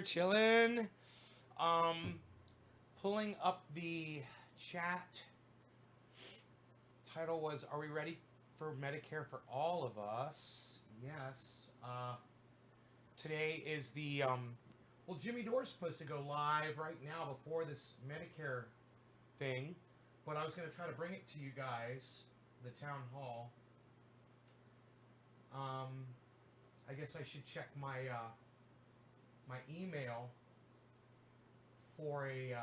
Chilling. Um, Pulling up the chat. Title was "Are we ready for Medicare for all of us?" Yes. Today is the well, Jimmy Dore's supposed to go live right now before this Medicare thing, but I was going to try to bring it to you guys, the town hall. Um, I guess I should check my email for a.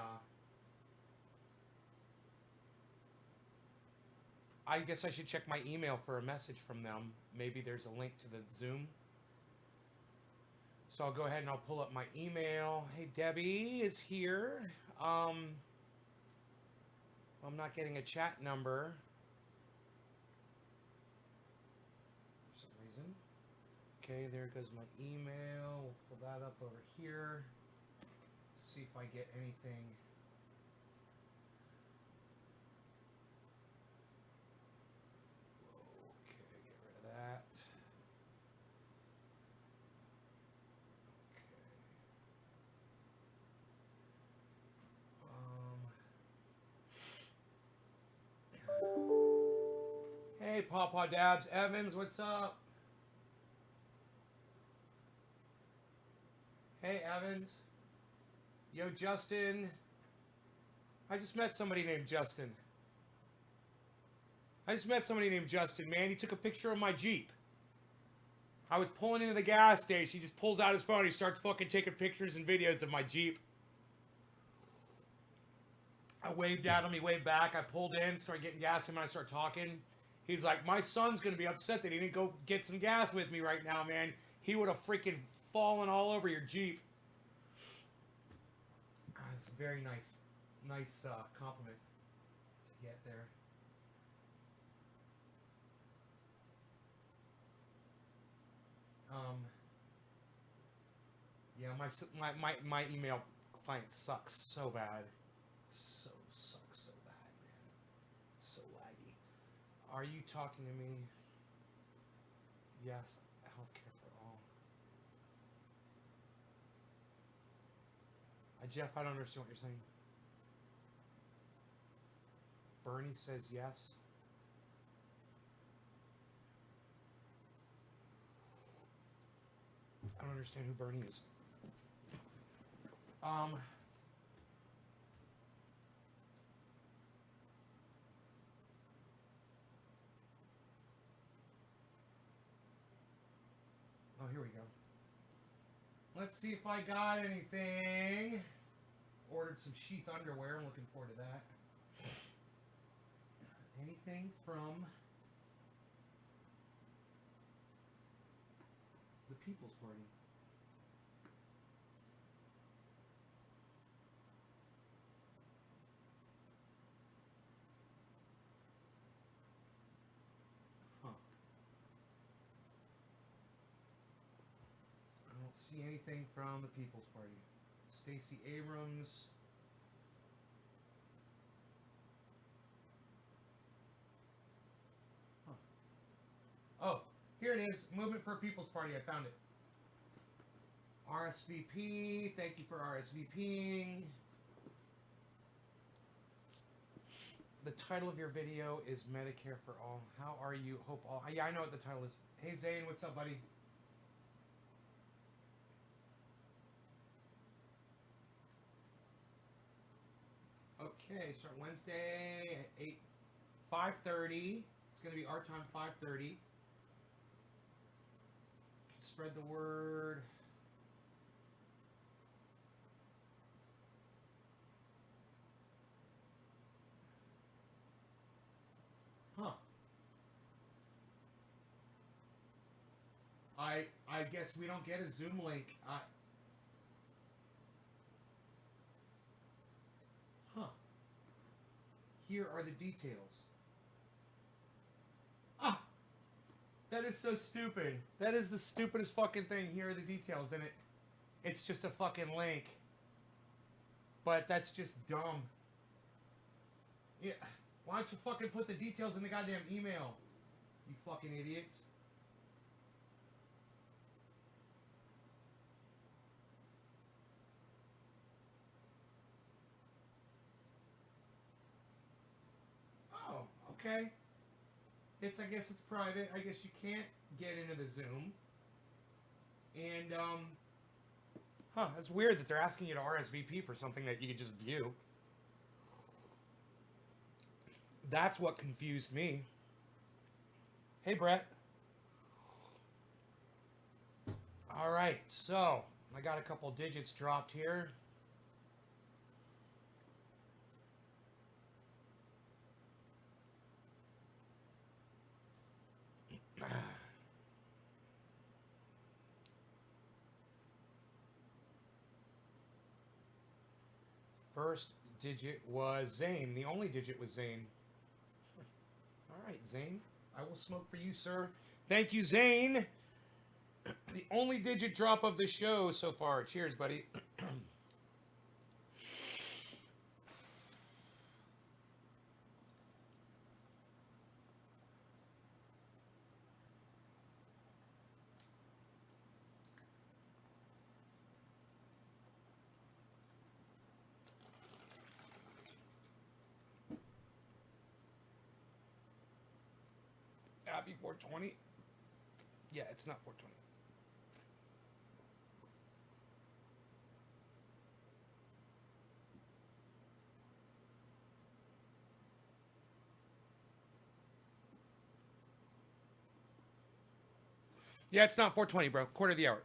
I guess I should check my email for a message from them. Maybe there's a link to the Zoom. So I'll go ahead and I'll pull up my email. Hey, Debbie is here. I'm not getting a chat number for some reason. Okay, there goes my email. We'll pull that up over here. See if I get anything. Okay, get rid of that. Okay. Hey, Pawpaw Dabs Evans, what's up? Hey, Evans. Yo, Justin. I just met somebody named Justin. Man. He took a picture of my Jeep. I was pulling into the gas station. He just pulls out his phone. He starts fucking taking pictures and videos of my Jeep. I waved at him. He waved back. I pulled in, started getting gas to him, and I started talking. He's like, my son's going to be upset that he didn't go get some gas with me right now, man. He would have freaking fallen all over your Jeep. It's a very nice compliment to get there. Yeah, my email client sucks so bad. Sucks so bad, man. It's so laggy. Are you talking to me? Yes, healthcare for all. Jeff, I don't understand what you're saying. Bernie says yes. I don't understand who Bernie is. Oh, here we go. Let's see if I got anything. Ordered some sheath underwear. I'm looking forward to that. Anything from the People's Party? Huh. I don't see anything from the People's Party. Stacey Abrams. Huh. Oh, here it is. Movement for a People's Party. I found it. RSVP. Thank you for RSVPing. The title of your video is Medicare for All. How are you? Hope all. Yeah, I know what the title is. Hey, Zane. What's up, buddy? Okay, start Wednesday at 5:30. It's going to be our time, 5:30. Spread the word. Huh. I guess we don't get a Zoom link. Huh. Here are the details. Ah! That is so stupid. That is the stupidest fucking thing. Here are the details, and it's just a fucking link. But that's just dumb. Yeah. Why don't you fucking put the details in the goddamn email? You fucking idiots. okay. I guess it's private. I guess you can't get into the Zoom. And, that's weird that they're asking you to RSVP for something that you could just view. That's what confused me. Hey, Brett. All right, so I got a couple digits dropped here. First digit was Zane. The only digit was Zane. All right, Zane. I will smoke for you, sir. Thank you, Zane. The only digit drop of the show so far. Cheers, buddy. Happy 420. Yeah, it's not 420. Yeah, it's not 420, bro. Quarter of the hour.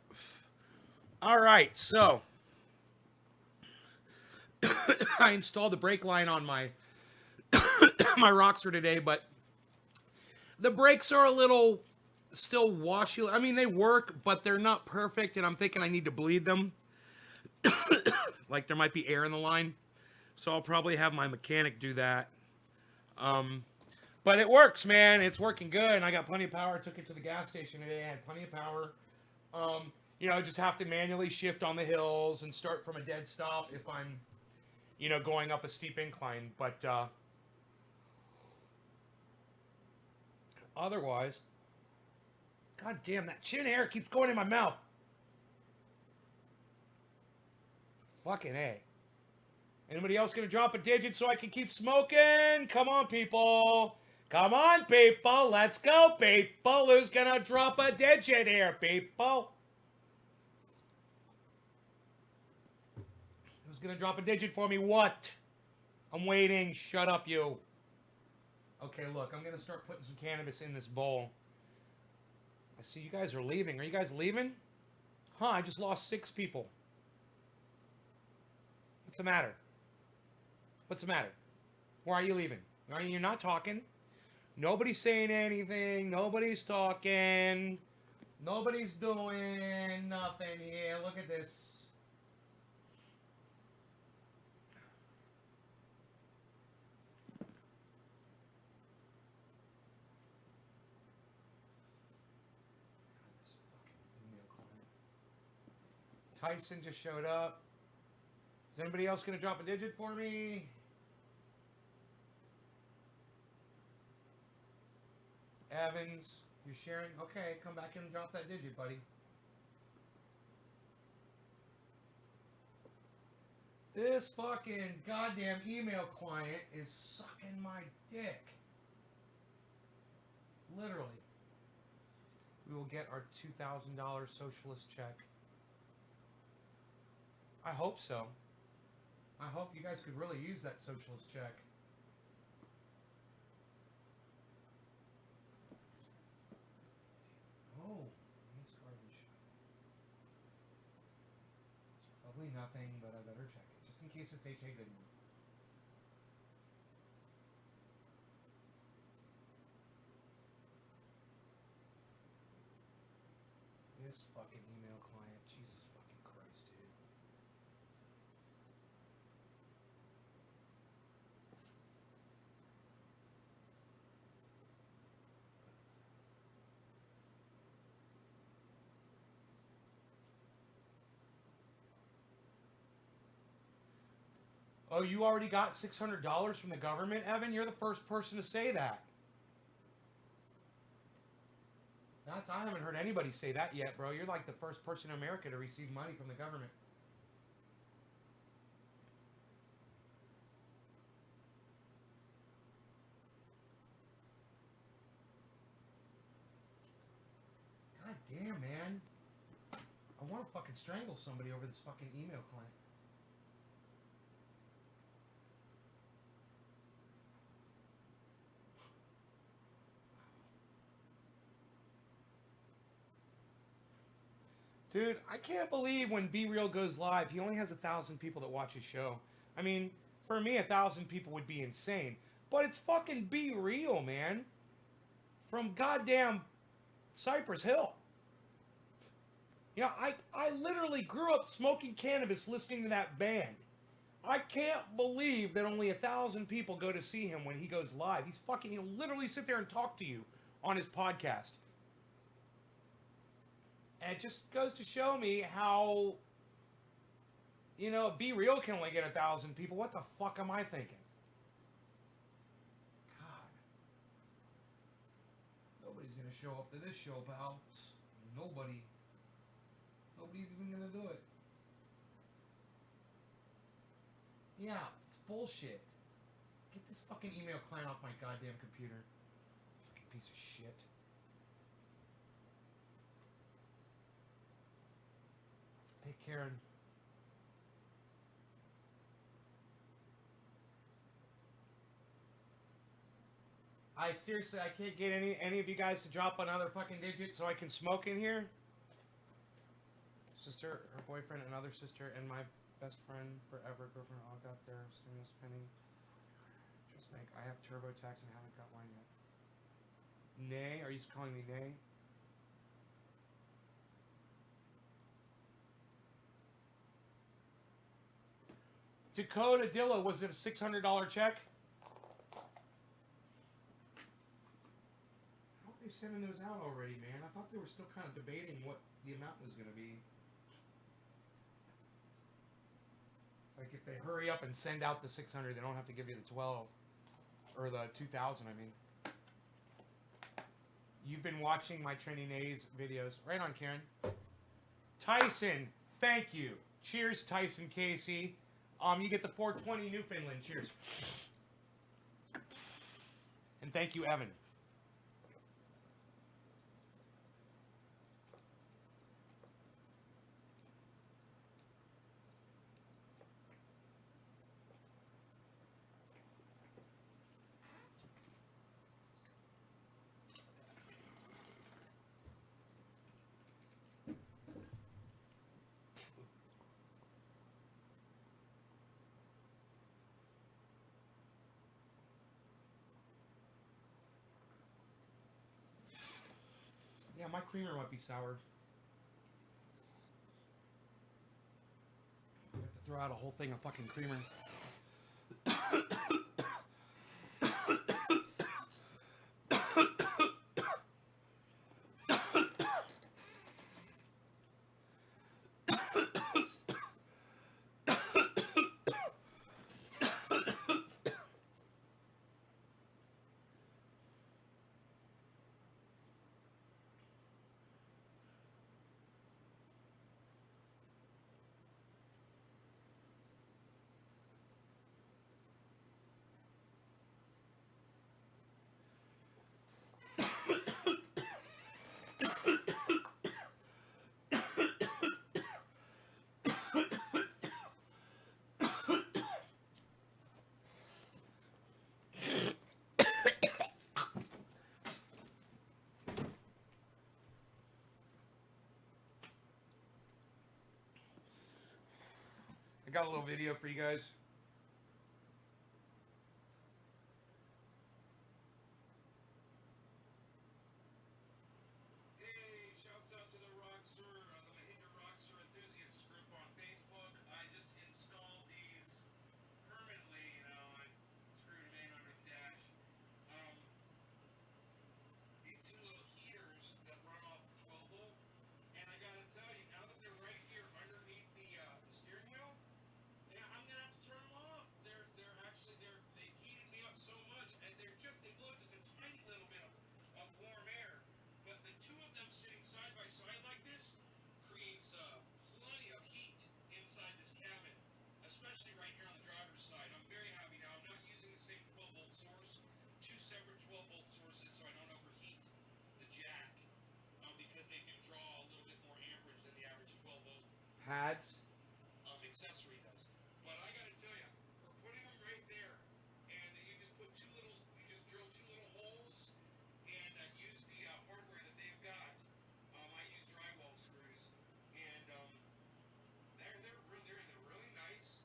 All right, so I installed the brake line on my my Roxor today, but the brakes are a little still washy. I mean, they work, but they're not perfect, and I'm thinking I need to bleed them. Like there might be air in the line. So I'll probably have my mechanic do that. But it works, man. It's working good. And I got plenty of power. I took it to the gas station today. I had plenty of power. Just have to manually shift on the hills and start from a dead stop if I'm, going up a steep incline. But otherwise, god damn, that chin hair keeps going in my mouth. Fucking A. Anybody else gonna drop a digit so I can keep smoking? Come on, people. Come on, people. Let's go, people. Who's gonna drop a digit here, people? Who's gonna drop a digit for me? What? I'm waiting. Shut up, you. Okay, look. I'm gonna start putting some cannabis in this bowl. I see you guys are leaving. Are you guys leaving? Huh, I just lost 6 people. What's the matter? What's the matter? Why are you leaving? You're not talking. Nobody's saying anything. Nobody's talking. Nobody's doing nothing here. Look at this. Tyson just showed up. Is anybody else going to drop a digit for me? Evans, you're sharing? Okay, come back and drop that digit, buddy. This fucking goddamn email client is sucking my dick. Literally. We will get our $2,000 socialist check. I hope so. I hope you guys could really use that socialist check. Oh, nice garbage. It's probably nothing, but I better check it. Just in case it's H.A. Goodman. This fucking email client. Jesus fucking Christ, dude. Oh, you already got $600 from the government, Evan? You're the first person to say that. I haven't heard anybody say that yet, bro. You're like the first person in America to receive money from the government. damn, man. I want to fucking strangle somebody over this fucking email client. Dude, I can't believe when Be Real goes live, he only has 1,000 people that watch his show. I mean, for me, 1,000 people would be insane. But it's fucking Be Real, man. From goddamn Cypress Hill. You know, I literally grew up smoking cannabis listening to that band. I can't believe that only 1,000 people go to see him when he goes live. He'll literally sit there and talk to you on his podcast. And it just goes to show me how, you know, Be Real can only get 1,000 people. What the fuck am I thinking? God. Nobody's going to show up to this show, pal. Nobody. Nobody's even going to do it. Yeah, it's bullshit. Get this fucking email client off my goddamn computer. Fucking piece of shit. Hey, Karen. I seriously, I can't get any of you guys to drop another fucking digit so I can smoke in here. Sister, her boyfriend, another sister, and my best friend forever girlfriend all got their stimulus penny. Just make. I have TurboTax and haven't got mine yet. Nay? Are you calling me Nay? Dakota Dilla, was it a $600 check? How are they sending those out already, man? I thought they were still kind of debating what the amount was going to be. It's like if they hurry up and send out the 600, they don't have to give you the 12. Or the 2,000, I mean. You've been watching my Training A's videos. Right on, Karen. Tyson, thank you. Cheers, Tyson Casey. You get the 420 Newfoundland. Cheers. And thank you, Evan. Yeah, my creamer might be sour. I have to throw out a whole thing of fucking creamer. I got a little video for you guys. they do draw a little bit more amperage than the average 12-volt Pads. accessory does. But I gotta tell you, for putting them right there, and you just put you just drill two little holes, and use the hardware that they've got. I use drywall screws, and they're really nice,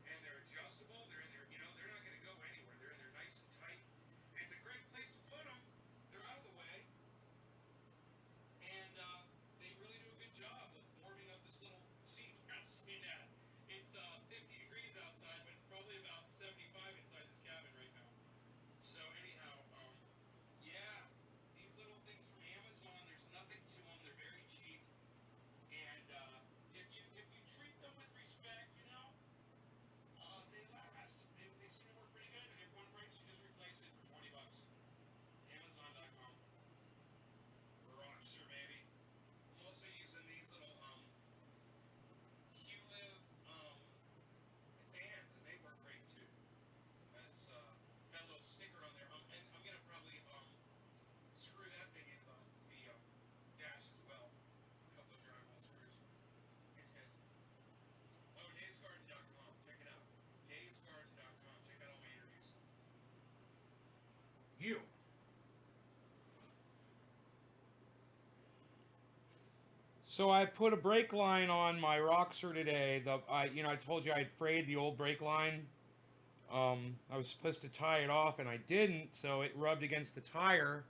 and they're adjustable. They're in there, they're not gonna go anywhere. They're in there nice and tight. And it's a great place to put them. They're out of the way, and they really do a good job of warming up this little seat. See that? It's 50 degrees outside, but it's probably about 75 inside this cabin right now. So anyhow, yeah, these little things from Amazon, there's nothing to them. They're very cheap, and if you treat them with respect, they last. They seem to work pretty good. And if one breaks, you just replace it for $20. Amazon.com. Rocks her, baby. I'm also using these little Q-Live fans, and they work great too. That's got a little sticker on there. And I'm gonna probably screw that thing in the dash as well. A couple of drywall screws. Thanks, guys. Oh, naysgarden.com. Check it out. naysgarden.com. Check out all my interviews. You. So I put a brake line on my Roxer today. I told you I had frayed the old brake line. I was supposed to tie it off and I didn't, so it rubbed against the tire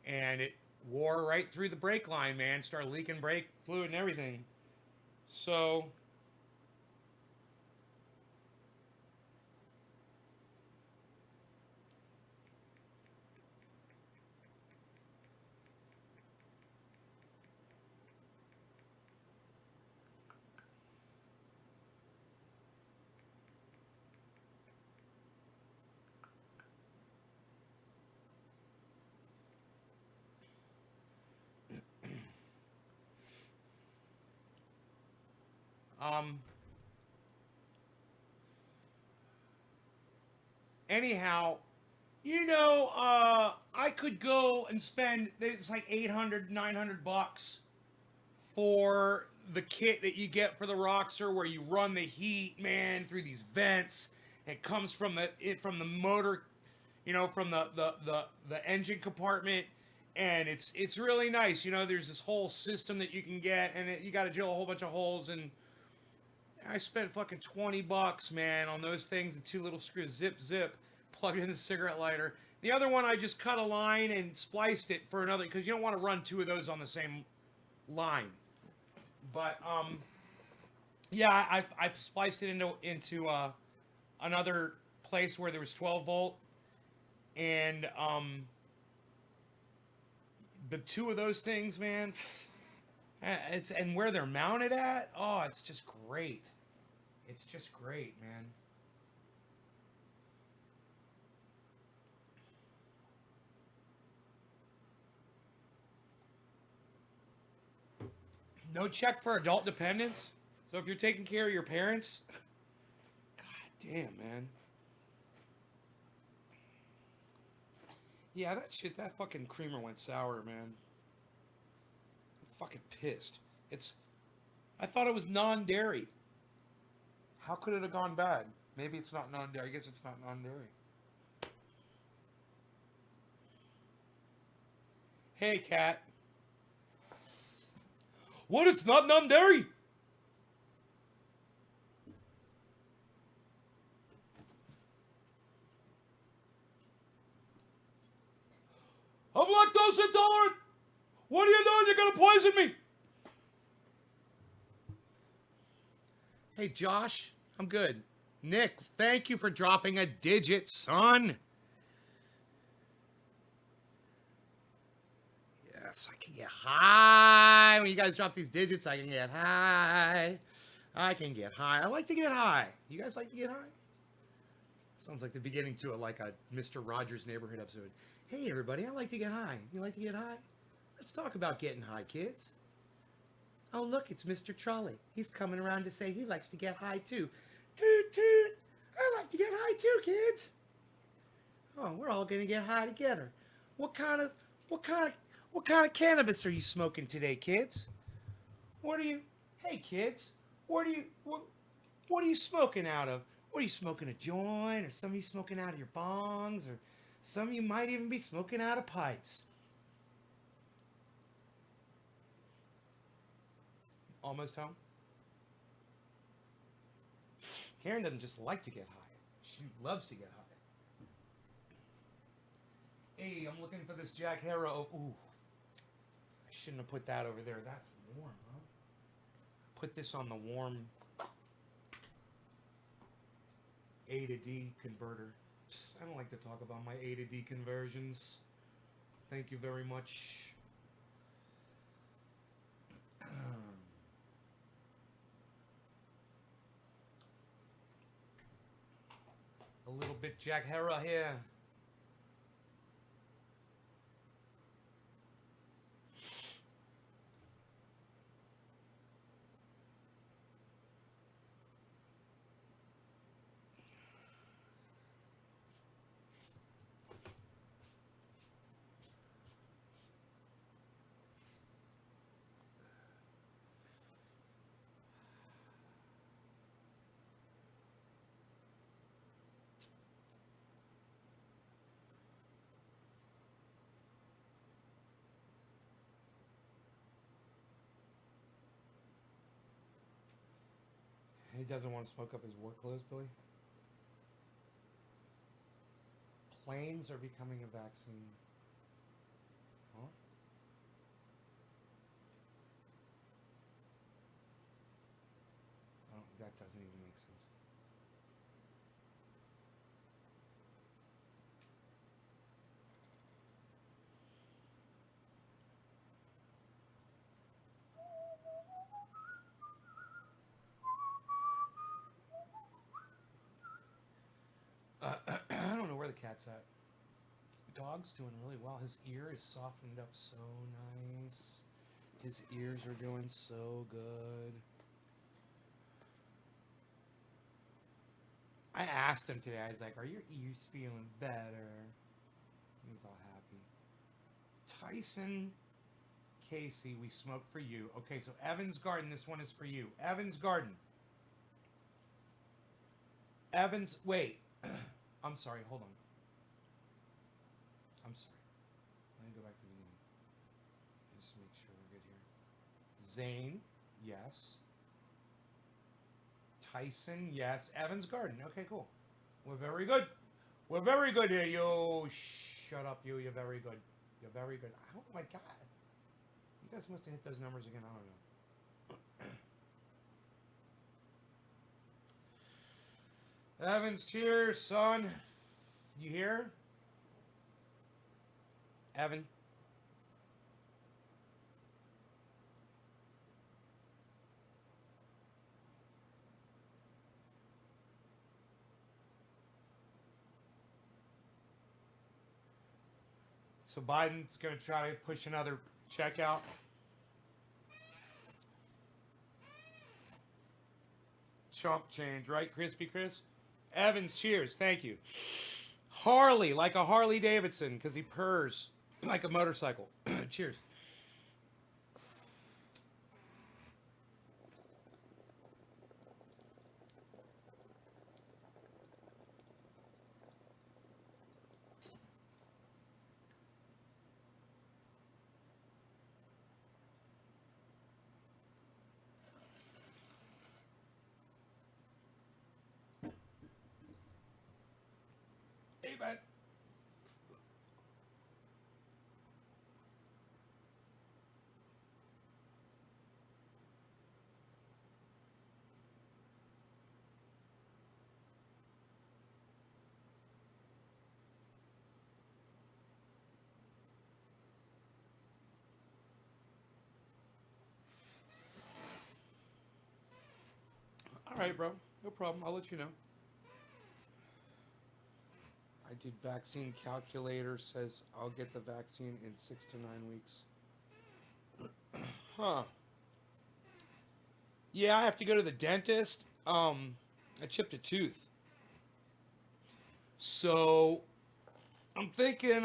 and it wore right through the brake line, man. Started leaking brake fluid and everything. So anyhow, I could go and spend, it's like 800, 900 bucks for the kit that you get for the Roxer, where you run the heat, man, through these vents. It comes from the motor, from the engine compartment, and it's really nice. There's this whole system that you can get, and you got to drill a whole bunch of holes. And I spent fucking $20, man, on those things and two little screws, zip, plugged in the cigarette lighter. The other one, I just cut a line and spliced it for another, because you don't want to run two of those on the same line. But yeah, I spliced it into another place where there was 12 volt, and the two of those things, man, and where they're mounted at, oh, it's just great. It's just great, man. No check for adult dependents. So if you're taking care of your parents, god damn, man. Yeah, that fucking creamer went sour, man. I'm fucking pissed. I thought it was non-dairy. How could it have gone bad? Maybe it's not non-dairy. I guess it's not non-dairy. Hey, cat. What? It's not non-dairy? I'm lactose intolerant. What are you doing? You're gonna poison me. Hey, Josh, I'm good. Nick, thank you for dropping a digit, son. Yes, I can get high. When you guys drop these digits, I can get high. I can get high. I like to get high. You guys like to get high? Sounds like the beginning to a Mr. Rogers' Neighborhood episode. Hey, everybody, I like to get high. You like to get high? Let's talk about getting high, kids. Oh, look, it's Mr. Trolley. He's coming around to say he likes to get high, too. Toot, toot. I like to get high, too, kids. Oh, we're all going to get high together. What kind of What kind of cannabis are you smoking today, kids? What are you? Hey, kids. What are you smoking out of? What are you smoking, a joint, or some of you smoking out of your bongs, or some of you might even be smoking out of pipes. Almost home. Karen doesn't just like to get high; she loves to get high. Hey, I'm looking for this Jack Harrow. Ooh, I shouldn't have put that over there. That's warm, huh? Put this on the warm A to D converter. I don't like to talk about my A to D conversions. Thank you very much. A little bit Jack Harrow here. He doesn't want to smoke up his work clothes, Billy. Planes are becoming a vaccine. Huh? Oh, that doesn't even make sense. I don't know where the cat's at. Dog's doing really well. His ear is softened up so nice. His ears are doing so good. I asked him today, I was like, are your ears feeling better? He's all happy. Tyson Casey, we smoke for you. Okay, so Evan's Garden, this one is for you. Evan's Garden. Evans, wait. I'm sorry, hold on. I'm sorry. Let me go back to the beginning. Just make sure we're good here. Zane, yes. Tyson, yes. Evans Garden. Okay, cool. We're very good. We're very good here. You shut up, you. You're very good. You're very good. Oh my god. You guys must have hit those numbers again. I don't know. Evans, cheers, son. You here? Evan? So Biden's going to try to push another checkout. Chump change, right, Crispy Chris? Evans, cheers. Thank you. Harley, like a Harley Davidson, because he purrs like a motorcycle. Cheers. Hey, man. All right, bro. No problem. I'll let you know. I did vaccine calculator says I'll get the vaccine in 6 to 9 weeks. Huh. Yeah, I have to go to the dentist. I chipped a tooth. So I'm thinking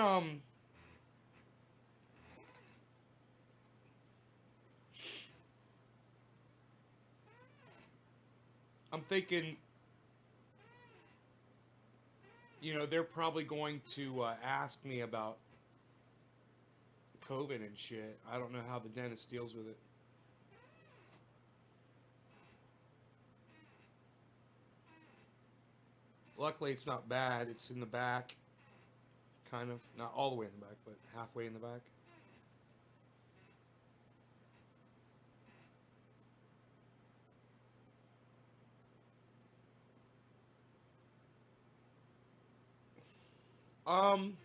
I'm thinking, they're probably going to ask me about COVID and shit. I don't know how the dentist deals with it. Luckily, it's not bad. It's in the back, kind of. Not all the way in the back, but halfway in the back. Um,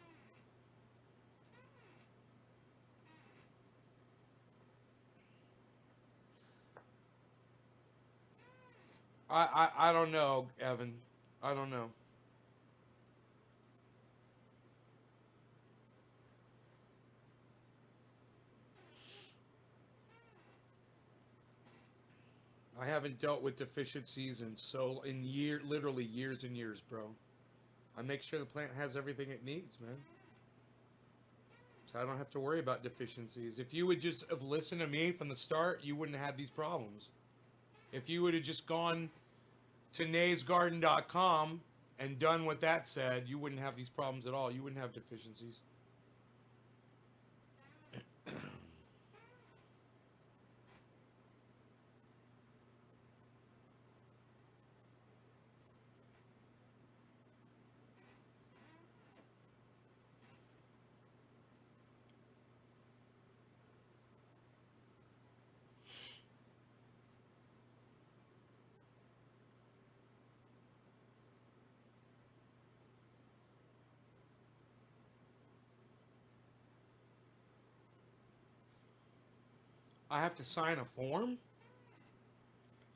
I don't know, Evan. I don't know. I haven't dealt with deficiencies literally years and years, bro. I make sure the plant has everything it needs, man. So I don't have to worry about deficiencies. If you would just have listened to me from the start, you wouldn't have these problems. If you would have just gone to naysgarden.com and done what that said, you wouldn't have these problems at all. You wouldn't have deficiencies. I have to sign a form?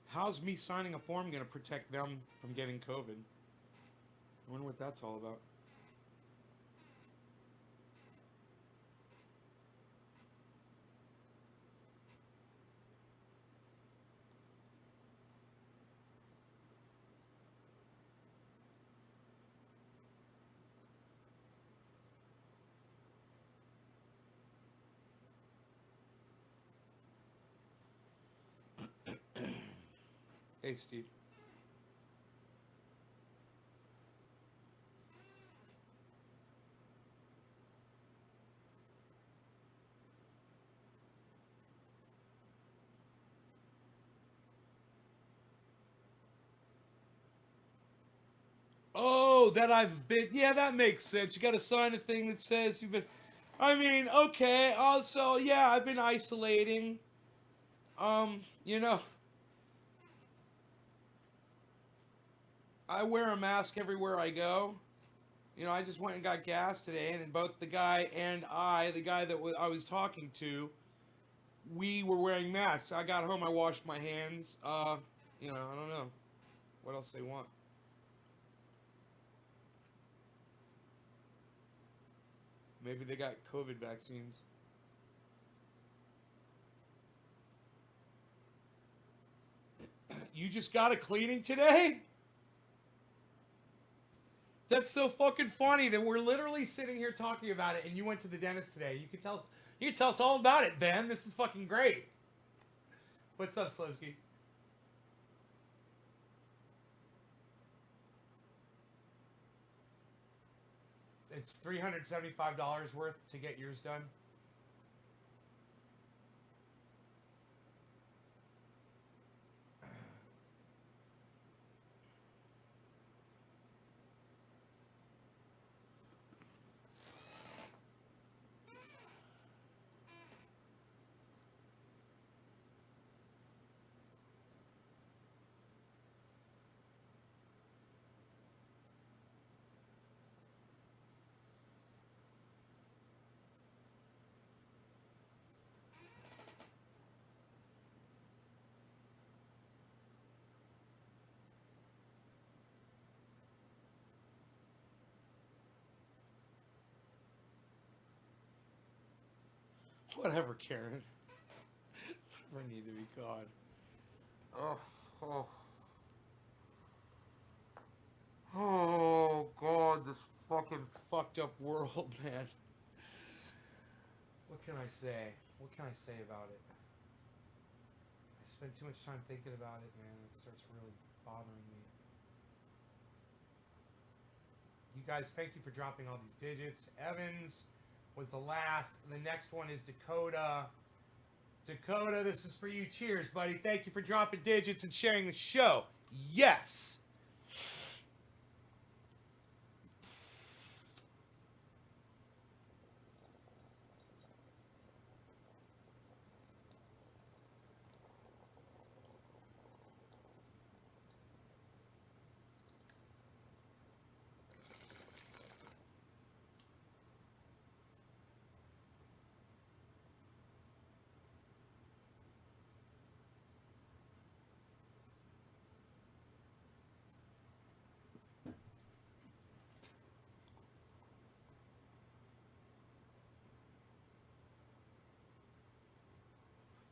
How's me signing a form going to protect them from getting COVID? I wonder what that's all about. Hey, Steve. Oh, that I've been. Yeah, that makes sense. You got to sign a thing that says you've been. I mean, okay. Also, yeah, I've been isolating. You know, I wear a mask everywhere I go. I just went and got gas today, and both the guy and the guy that I was talking to, we were wearing masks. I got home, I washed my hands. I don't know what else they want. Maybe they got COVID vaccines. You just got a cleaning today? That's so fucking funny that we're literally sitting here talking about it, and you went to the dentist today. You can tell us. You can tell us all about it, Ben. This is fucking great. What's up, Slowski? It's $375 worth to get yours done. Whatever, Karen. Never need to be God. Oh, oh, oh, God, this fucking fucked up world, man. What can I say? What can I say about it? I spend too much time thinking about it, man. It starts really bothering guys, thank you for dropping all these digits. Evans was the last. The next one is Dakota. Dakota, this is for you. Cheers, buddy. Thank you for dropping digits and sharing the show. Yes.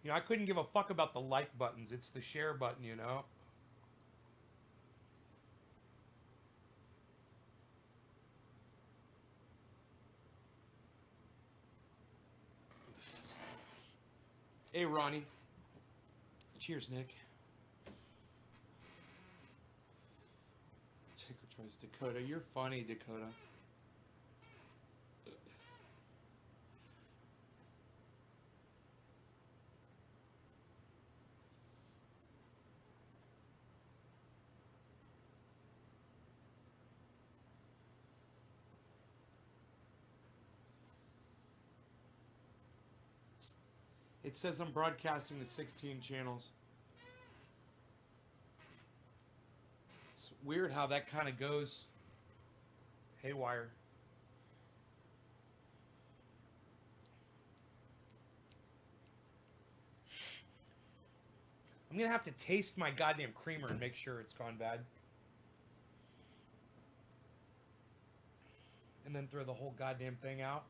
You know, I couldn't give a fuck about the like buttons. It's the share button, you know. Hey, Ronnie. Cheers, Nick. Take a choice, Dakota. You're funny, Dakota. It says I'm broadcasting to 16 channels. It's weird how that kind of goes haywire. I'm going to have to taste my goddamn creamer and make sure it's gone bad. And then throw the whole goddamn thing out.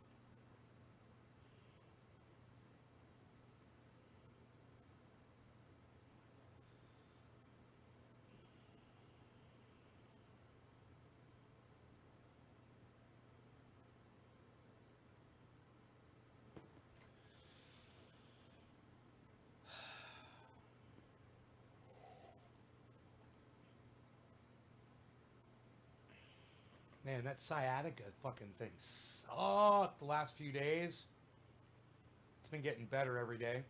Man, that sciatica fucking thing sucked the last few days. It's been getting better every day.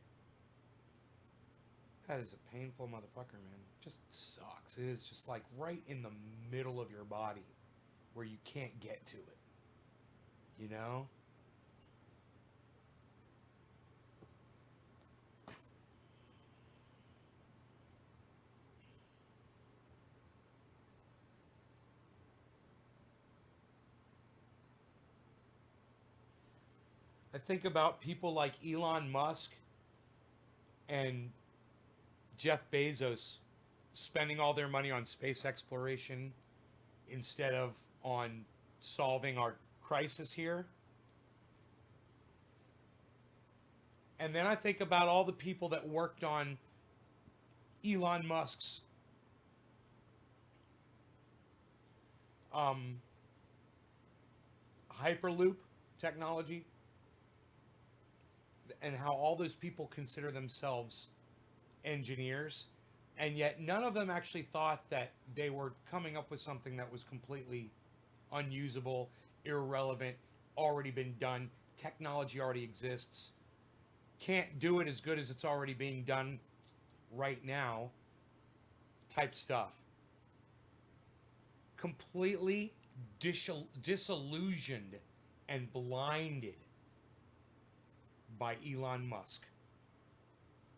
That is a painful motherfucker, man. Just sucks. It is just like right in the middle of your body where you can't get to it. You know? I think about people like Elon Musk and Jeff Bezos spending all their money on space exploration instead of on solving our crisis here. And then I think about all the people that worked on Elon Musk's Hyperloop technology, and how all those people consider themselves engineers, and yet none of them actually thought that they were coming up with something that was completely unusable, irrelevant, already been done, technology already exists, can't do it as good as it's already being done right now type stuff. Completely disillusioned and blinded by Elon Musk.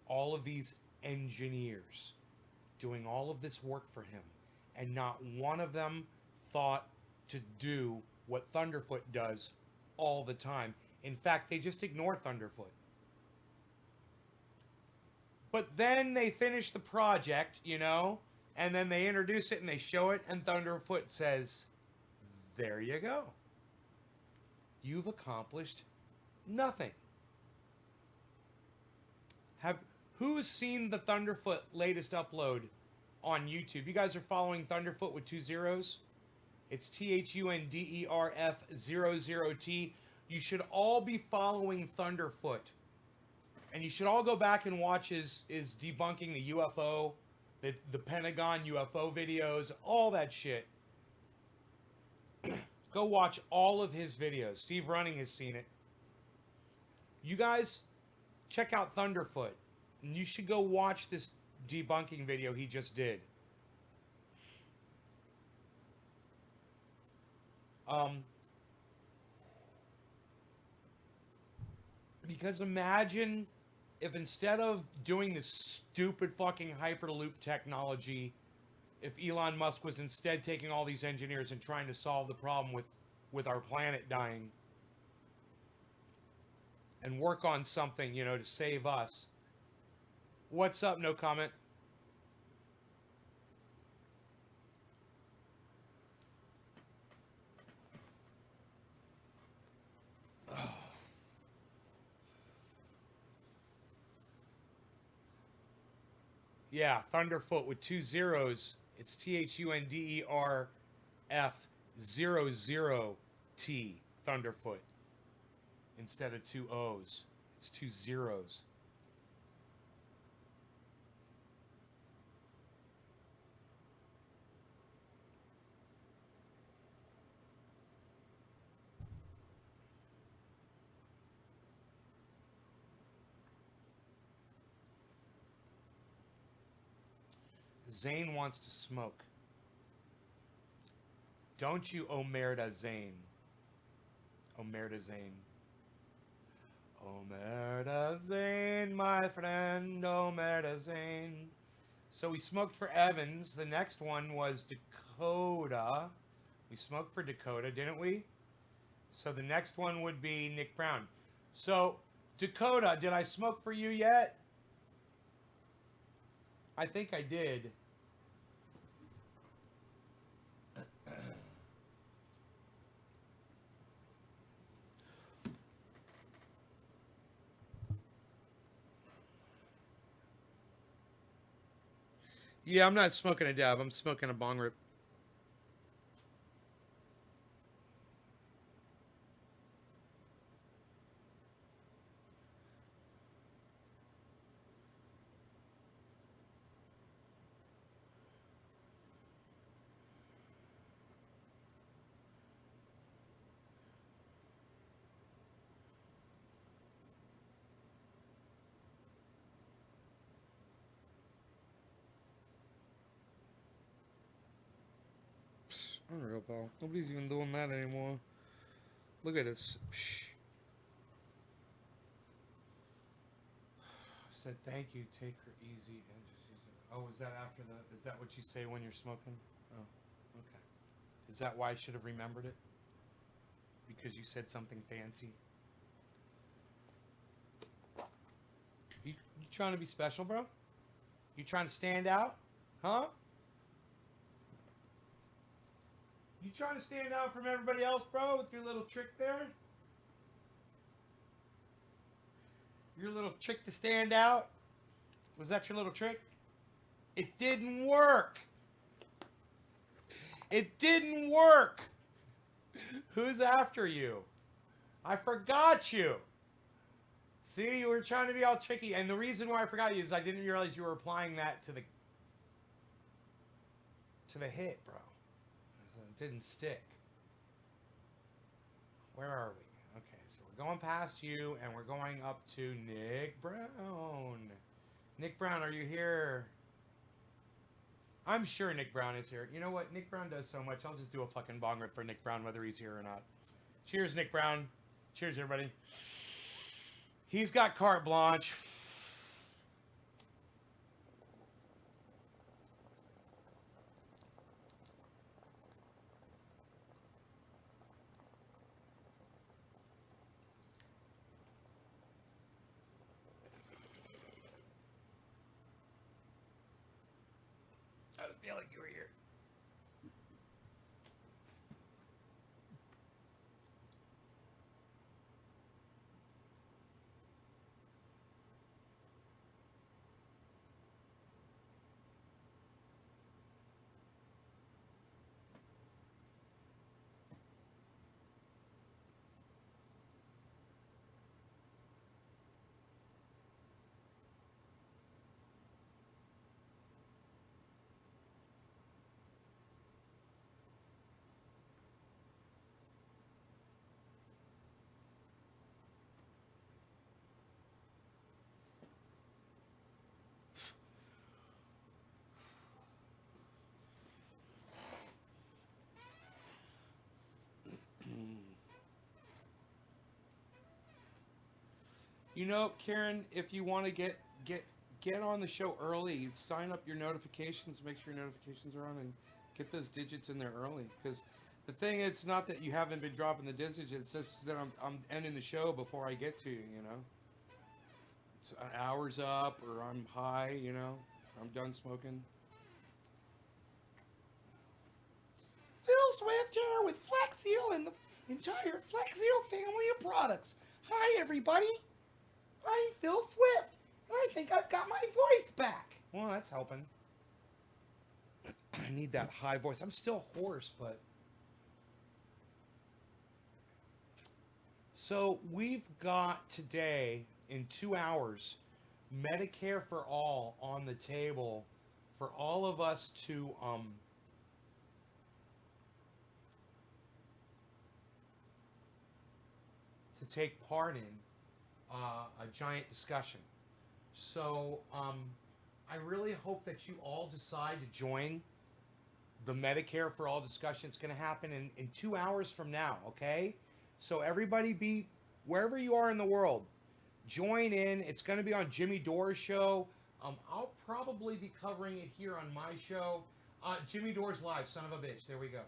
All of these engineers doing all of this work for him, and not one of them thought to do what Thunderfoot does all the time. In fact, they just ignore Thunderfoot. But then they finish the project, you know, and then they introduce it and they show it, and Thunderfoot says, there you go. You've accomplished nothing. Who's seen the Thunderfoot latest upload on YouTube? You guys are following Thunderfoot with 2 zeros? It's THUNDERF00T. You should all be following Thunderfoot. And you should all go back and watch his debunking the UFO, the Pentagon UFO videos, all that shit. Go watch all of his videos. Steve Running has seen it. You guys, check out Thunderfoot. And you should go watch this debunking video he just did. Because imagine if instead of doing this stupid fucking Hyperloop technology, if Elon Musk was instead taking all these engineers and trying to solve the problem with our planet dying and work on something, you know, to save us. What's up? No comment. Yeah, Thunderfoot with 2 zeros. It's THUNDERF00T. Thunderfoot. Instead of 2 O's. It's 2 zeros. Zane wants to smoke. Don't you, Omerta Zane? Omerta Zane. Omerta Zane, my friend, Omerta Zane. So we smoked for Evans. The next one was Dakota. We smoked for Dakota, didn't we? So the next one would be Nick Brown. So, Dakota, did I smoke for you yet? I think I did. Yeah, I'm not smoking a dab. I'm smoking a bong rip. Unreal, pal. Nobody's even doing that anymore. Look at this. Psh. Said thank you. Take her easy and just use it. Oh, is that after the? Is that what you say when you're smoking? Oh, okay. Is that why I should have remembered it? Because you said something fancy. You trying to be special, bro? You trying to stand out? Huh? You trying to stand out from everybody else, bro, with your little trick there? Your little trick to stand out? Was that your little trick? It didn't work. It didn't work. Who's after you? I forgot you. See, you were trying to be all tricky. And the reason why I forgot you is I didn't realize you were applying that to the hit, bro. It didn't stick. Where are we? Okay, so we're going past you, and we're going up to Nick Brown. Nick Brown, are you here? I'm sure Nick Brown is here. You know what? Nick Brown does so much. I'll just do a fucking bong rip for Nick Brown, whether he's here or not. Cheers, Nick Brown. Cheers, everybody. He's got carte blanche. I feel like you were here. You know, Karen, if you want to get on the show early, sign up your notifications, make sure your notifications are on, and get those digits in there early. Because the thing is not that you haven't been dropping the digits; it's just that I'm ending the show before I get to you. You know, it's an hour's up, or I'm high. You know, I'm done smoking. Phil Swift here with Flex Seal and the entire Flex Seal family of products. Hi, everybody. I'm Phil Swift, and I think I've got my voice back. Well, that's helping. I need that high voice. I'm still hoarse, but... So, we've got today, in 2 hours, Medicare for All on the table for all of us to take part in a giant discussion. So I really hope that you all decide to join the Medicare for All discussion. It's going to happen in 2 hours from now, okay? So everybody be, wherever you are in the world, join in. It's going to be on Jimmy Dore's show. I'll probably be covering it here on my show. Jimmy Dore's live, son of a bitch. There we go.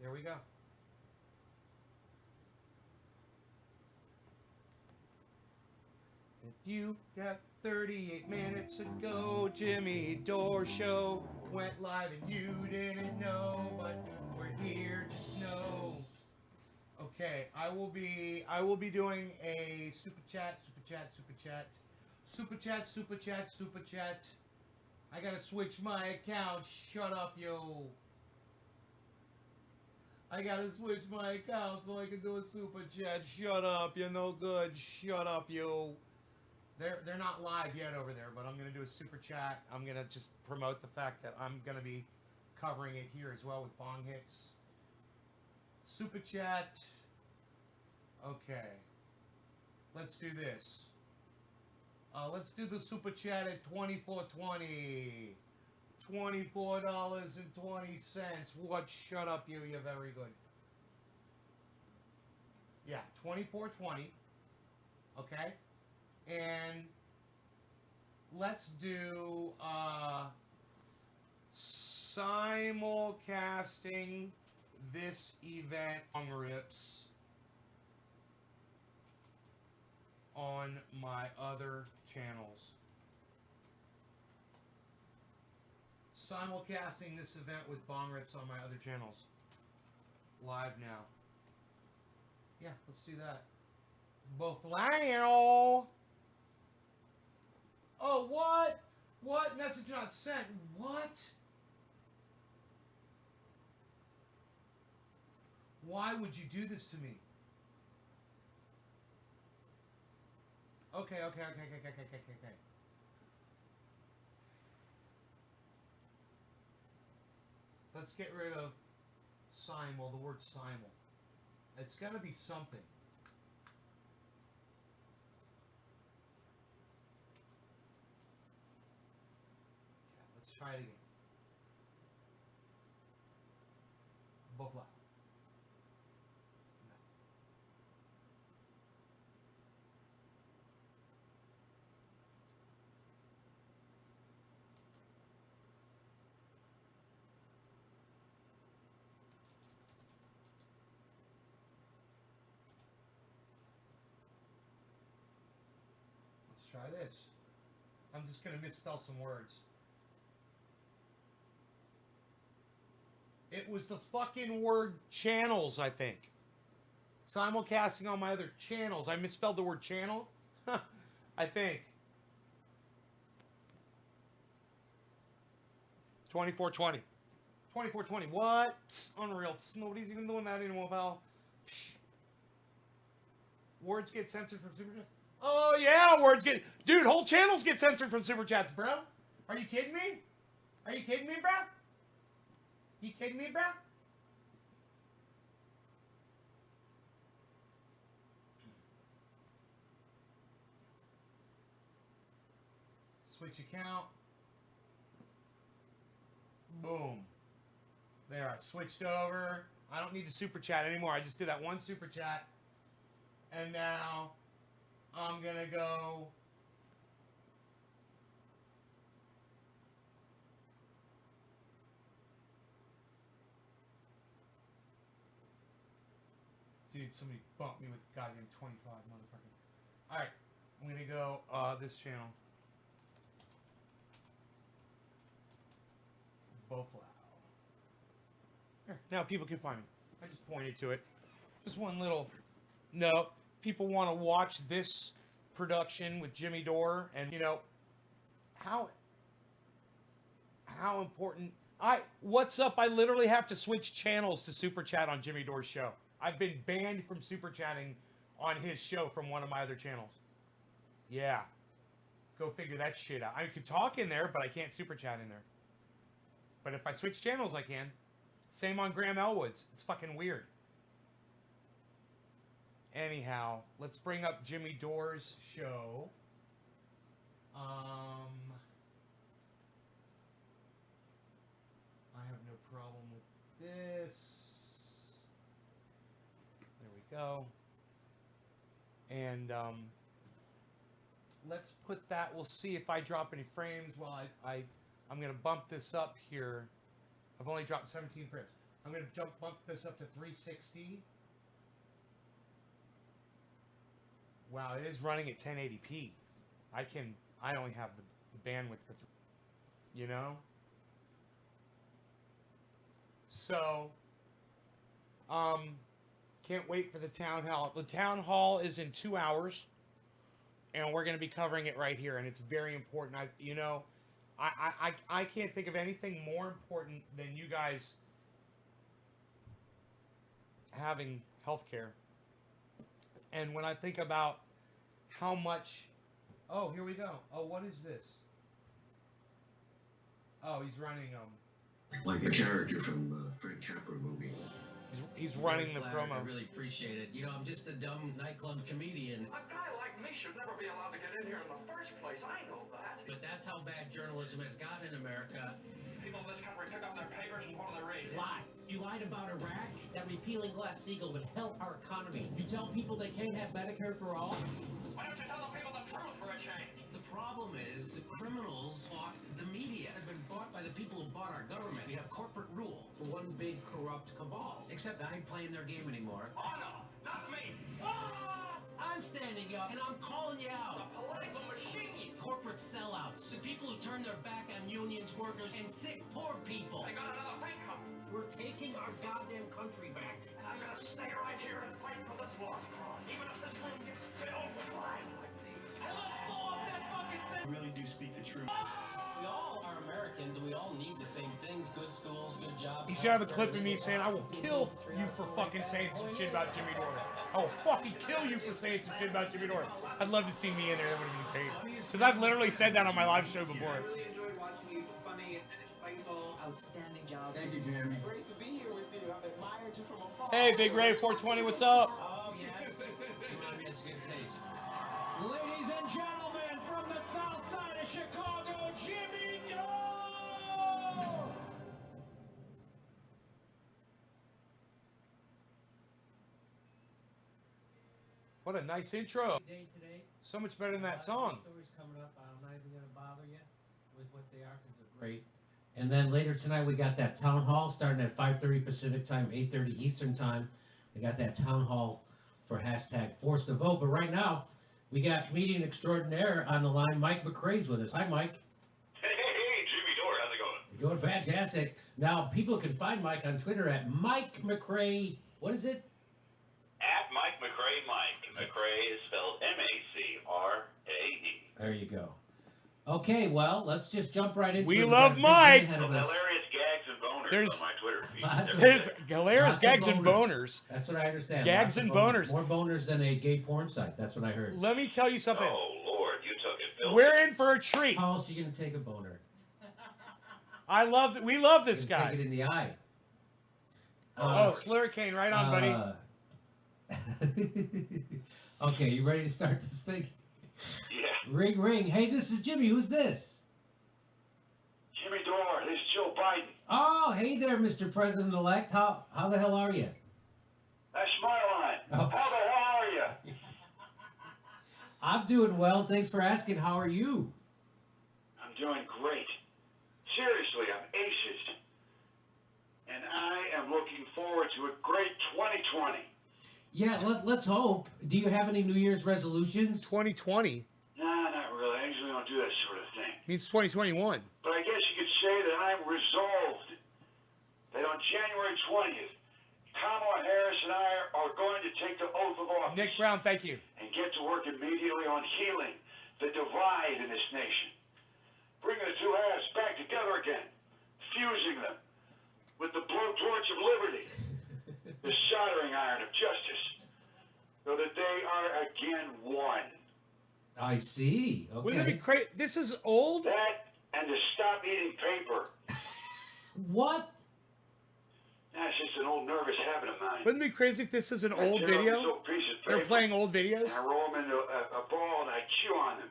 There we go. If you got 38 minutes to go, Jimmy Dore show went live and you didn't know, but we're here, just know. Okay, I will be doing a super chat. I gotta switch my account. Shut up, yo. I gotta switch my account so I can do a super chat. Shut up, you're no good. Shut up, yo. They're not live yet over there, but I'm gonna do a super chat. I'm gonna just promote the fact that I'm gonna be covering it here as well with Bong Hits. Super chat. Okay. Let's do this. Let's do the super chat at $24.20. $24.20. What? Shut up, you. You're very good. Yeah, $24.20. Okay. And let's do simulcasting this event on Rips on my other channels. Simulcasting this event with Bong Rips on my other channels. Live now. Yeah, let's do that. Boflao. Oh, what? What? Message not sent. What? Why would you do this to me? Okay. Let's get rid of simul, the word simul. It's got to be something. Yeah, let's try it again. Bofla. No. Try this. I'm just going to misspell some words. It was the fucking word channels, I think. Simulcasting on my other channels. I misspelled the word channel. I think. 2420. 2420. What? Unreal. Nobody's even doing that anymore, pal. Psh. Words get censored from Super Chats. Oh, yeah, words get... Dude, whole channels get censored from Super Chats, bro. Are you kidding me? Are you kidding me, bro? You kidding me, bro? Switch account. Boom. There, I switched over. I don't need to super chat anymore. I just did that one super chat. And now I'm gonna go. Dude, somebody bumped me with goddamn 25, motherfucker. Alright, I'm gonna go this channel. Buffalo. Here, now people can find me. I just pointed to it. Just one little note. People want to watch this production with Jimmy Dore, and you know how important. What's up? I literally have to switch channels to super chat on Jimmy Dore's show. I've been banned from super chatting on his show from one of my other channels. Yeah. Go figure that shit out. I could talk in there, but I can't super chat in there. But if I switch channels, I can. Same on Graham Elwood's. It's fucking weird. Anyhow, let's bring up Jimmy Dore's show. I have no problem with this. There we go. And let's put that. We'll see if I drop any frames while I'm going to bump this up here. I've only dropped 17 frames. I'm going to bump this up to 360. Wow, it is running at 1080p. I only have the bandwidth for, you know? So, can't wait for the town hall. The town hall is in 2 hours, and we're going to be covering it right here, and it's very important. I can't think of anything more important than you guys having health care. And when I think about how much... Oh, here we go. Oh, what is this? Oh, he's running... Like a character from Frank Capra movie. He's running the promo. I really appreciate it. You know, I'm just a dumb nightclub comedian. A guy like me should never be allowed to get in here in the first place. I know that. But that's how bad journalism has gotten in America. People in this country pick up their papers and what do they read? Lie. You lied about Iraq, that repealing Glass-Steagall would help our economy. You tell people they can't have Medicare for all? Why don't you tell the people the truth for a change? The problem is the criminals bought the media. Have been bought by the people who bought our government. We have corporate rule for one big corrupt cabal. Except I ain't playing their game anymore. Oh no, not me. Ah! I'm standing up and I'm calling you The out. political machine. Corporate sellouts. The people who turn their back on unions, workers, and sick, poor people. They got another thing coming. We're taking our goddamn country back. And I'm gonna stay right here and fight for this lost cause. Even if this room gets filled with lies like these. And let's blow up that fucking thing. You really do speak the truth. We all are Americans and we all need the same things. Good schools, good jobs. He should have a clip of me saying, I will kill you for fucking saying some shit about Jimmy Dore. I will fucking kill you for saying some shit about Jimmy Dore. I'd love to see me in there. That would have been great. Because I've literally said that on my live show before. I really enjoyed watching you. Funny and insightful. Outstanding job. Thank you, Jeremy. Great to be here with you. I've admired you from afar. Hey, Big Ray 420, what's up? Oh, yeah. I mean, it's good taste. Ladies and gentlemen, from the south side of Chicago, Jimmy Dore! What a nice intro. Day today. So much better than that song. Stories coming up. I'm not even going to bother you with what they are because they're great. And then later tonight, we got that town hall starting at 5:30 Pacific time, 8:30 Eastern time. We got that town hall for hashtag Force the Vote. But right now, we got comedian extraordinaire on the line. Mike McRae's with us. Hi, Mike. Hey, Jimmy Dore, how's it going? You're doing fantastic. Now, people can find Mike on Twitter at Mike McRae. What is it? At Mike McRae, Mike. McRae is spelled M-A-C-R-A-E. There you go. Okay, well, let's just jump right into it. We We've love got a big Mike. day ahead of us. Hilarious gags and boners There's- on my Twitter feed. Lots of- There's hilarious Lots of gags and boners. That's what I understand. Gags Lots of and boners. More boners than a gay porn site. That's what I heard. Let me tell you something. Oh, Lord, you took it, Phil. We're in for a treat. How else are you going to take a boner? We love this You're gonna guy. Take it in the eye. Oh, Slurricane, right on, buddy. Okay, you ready to start this thing? Yeah. Ring, ring. Hey, this is Jimmy. Who's this? Jimmy Dore, this is Joe Biden. Oh, hey there, Mr. President-elect. How the hell are you? That's my line. Oh. How the hell are you? I'm doing well. Thanks for asking. How are you? I'm doing great. Seriously, I'm aces. And I am looking forward to a great 2020. Yeah, let's hope. Do you have any New Year's resolutions? 2020 Nah, not really. I usually don't do that sort of thing. means 2021. But I guess you could say that I'm resolved that on January 20th, Kamala Harris and I are going to take the oath of office Nick Brown, thank you. and get to work immediately on healing the divide in this nation. Bringing the two halves back together again, fusing them with the blowtorch of liberty, the soldering iron of justice, so that they are again one. I see. Wouldn't it be Okay. crazy? This is old. That and to stop eating paper. What? That's just an old nervous habit of mine. Wouldn't it be crazy if this is an I old tear up this video? little piece of They're paper, playing old videos. and I roll them into a ball and I chew on them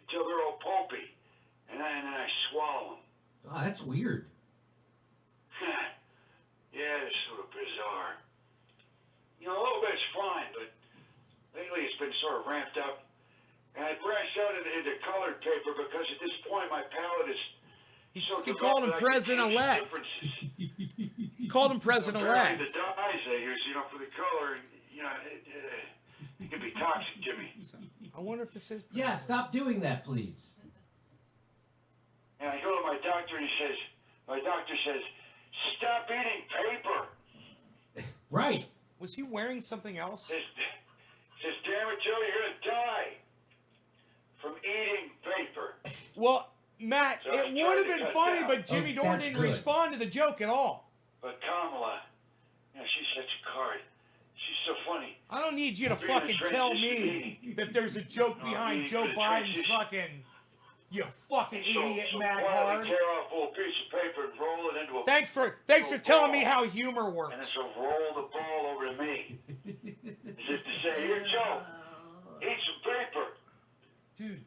until they're all pulpy, and then I swallow them. Oh, that's weird. Yeah, it's sort of bizarre. You know, a little bit's fine, but lately it's been sort of ramped up. And I branched out into colored paper because at this point my palate is so He developed called him that I can taste President-elect. differences. He called him Apparently President-elect. the dyes they use, you know, for the color, you know, it can be toxic, Jimmy. I wonder if this is. Yeah, stop doing that, please. And I go to my doctor and my doctor says, stop eating paper. Right. Was he wearing something else? Says, damn it, Joe, you're gonna die from eating paper. Well, Matt, So it I'm would trying have to been cut funny, down. but Jimmy Oh, Dore that's didn't good. respond to the joke at all. But Kamala, you know, she's such a card. She's so funny. I don't need you to Being a fucking tell me transition that there's a joke No, behind being Joe a Biden's transition. fucking. You fucking idiot, so Matt quietly Hard. tear off a little piece of paper and roll it into a Thanks for telling me how humor and then works. she'll roll the ball over to me. As if to say, here, Joe, eat some paper. Dude,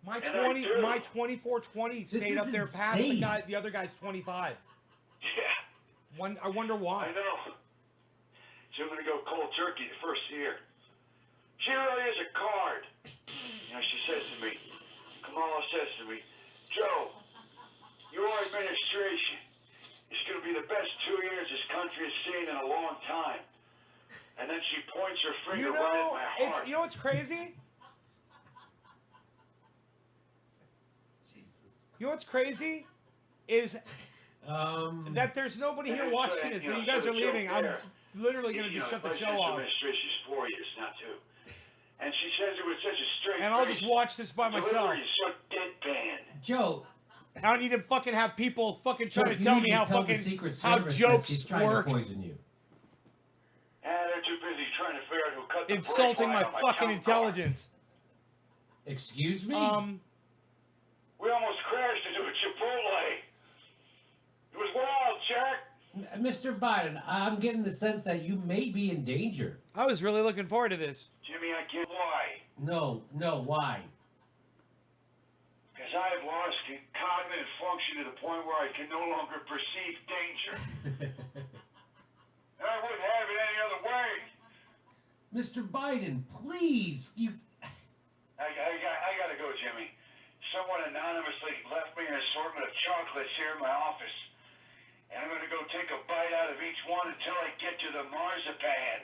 my And I do. 2420 This stayed is up there past insane. the other guy's 25. Yeah, I wonder why. I know. So I'm going to go cold turkey the first year. She really is a card. You know, she says to me, Kamala says to me, Joe, your administration is going to be the best 2 years this country has seen in a long time. And then she points her finger right at my heart. You know what's crazy? You know what's crazy? Is that there's nobody here And watching so, this. you So know, you guys so are leaving. Joe I'm there, literally going to You just know, shut the show presidential off. administration is 4 years, not 2. And she says it with such a straight And I'll face. just watch this by myself. Delivery is so deadpan. Joe, I don't need to fucking have people fucking trying Joe, to you tell need me to how tell the fucking Secret how Service that she's jokes trying work. to poison you. And they're too busy trying to figure out who cut the Insulting brake my line on fucking town car. intelligence. Excuse me? We almost crashed into a Chipotle. It was wild, Jack. Mr. Biden, I'm getting the sense that you may be in danger. I was really looking forward to this. Jimmy, I can't lie. No, why? Because I have lost cognitive function to the point where I can no longer perceive danger. And I wouldn't have it any other way. Mr. Biden, please, you... I gotta go, Jimmy. Someone anonymously left me an assortment of chocolates here in my office. And I'm gonna go take a bite out of each one until I get to the marzipan.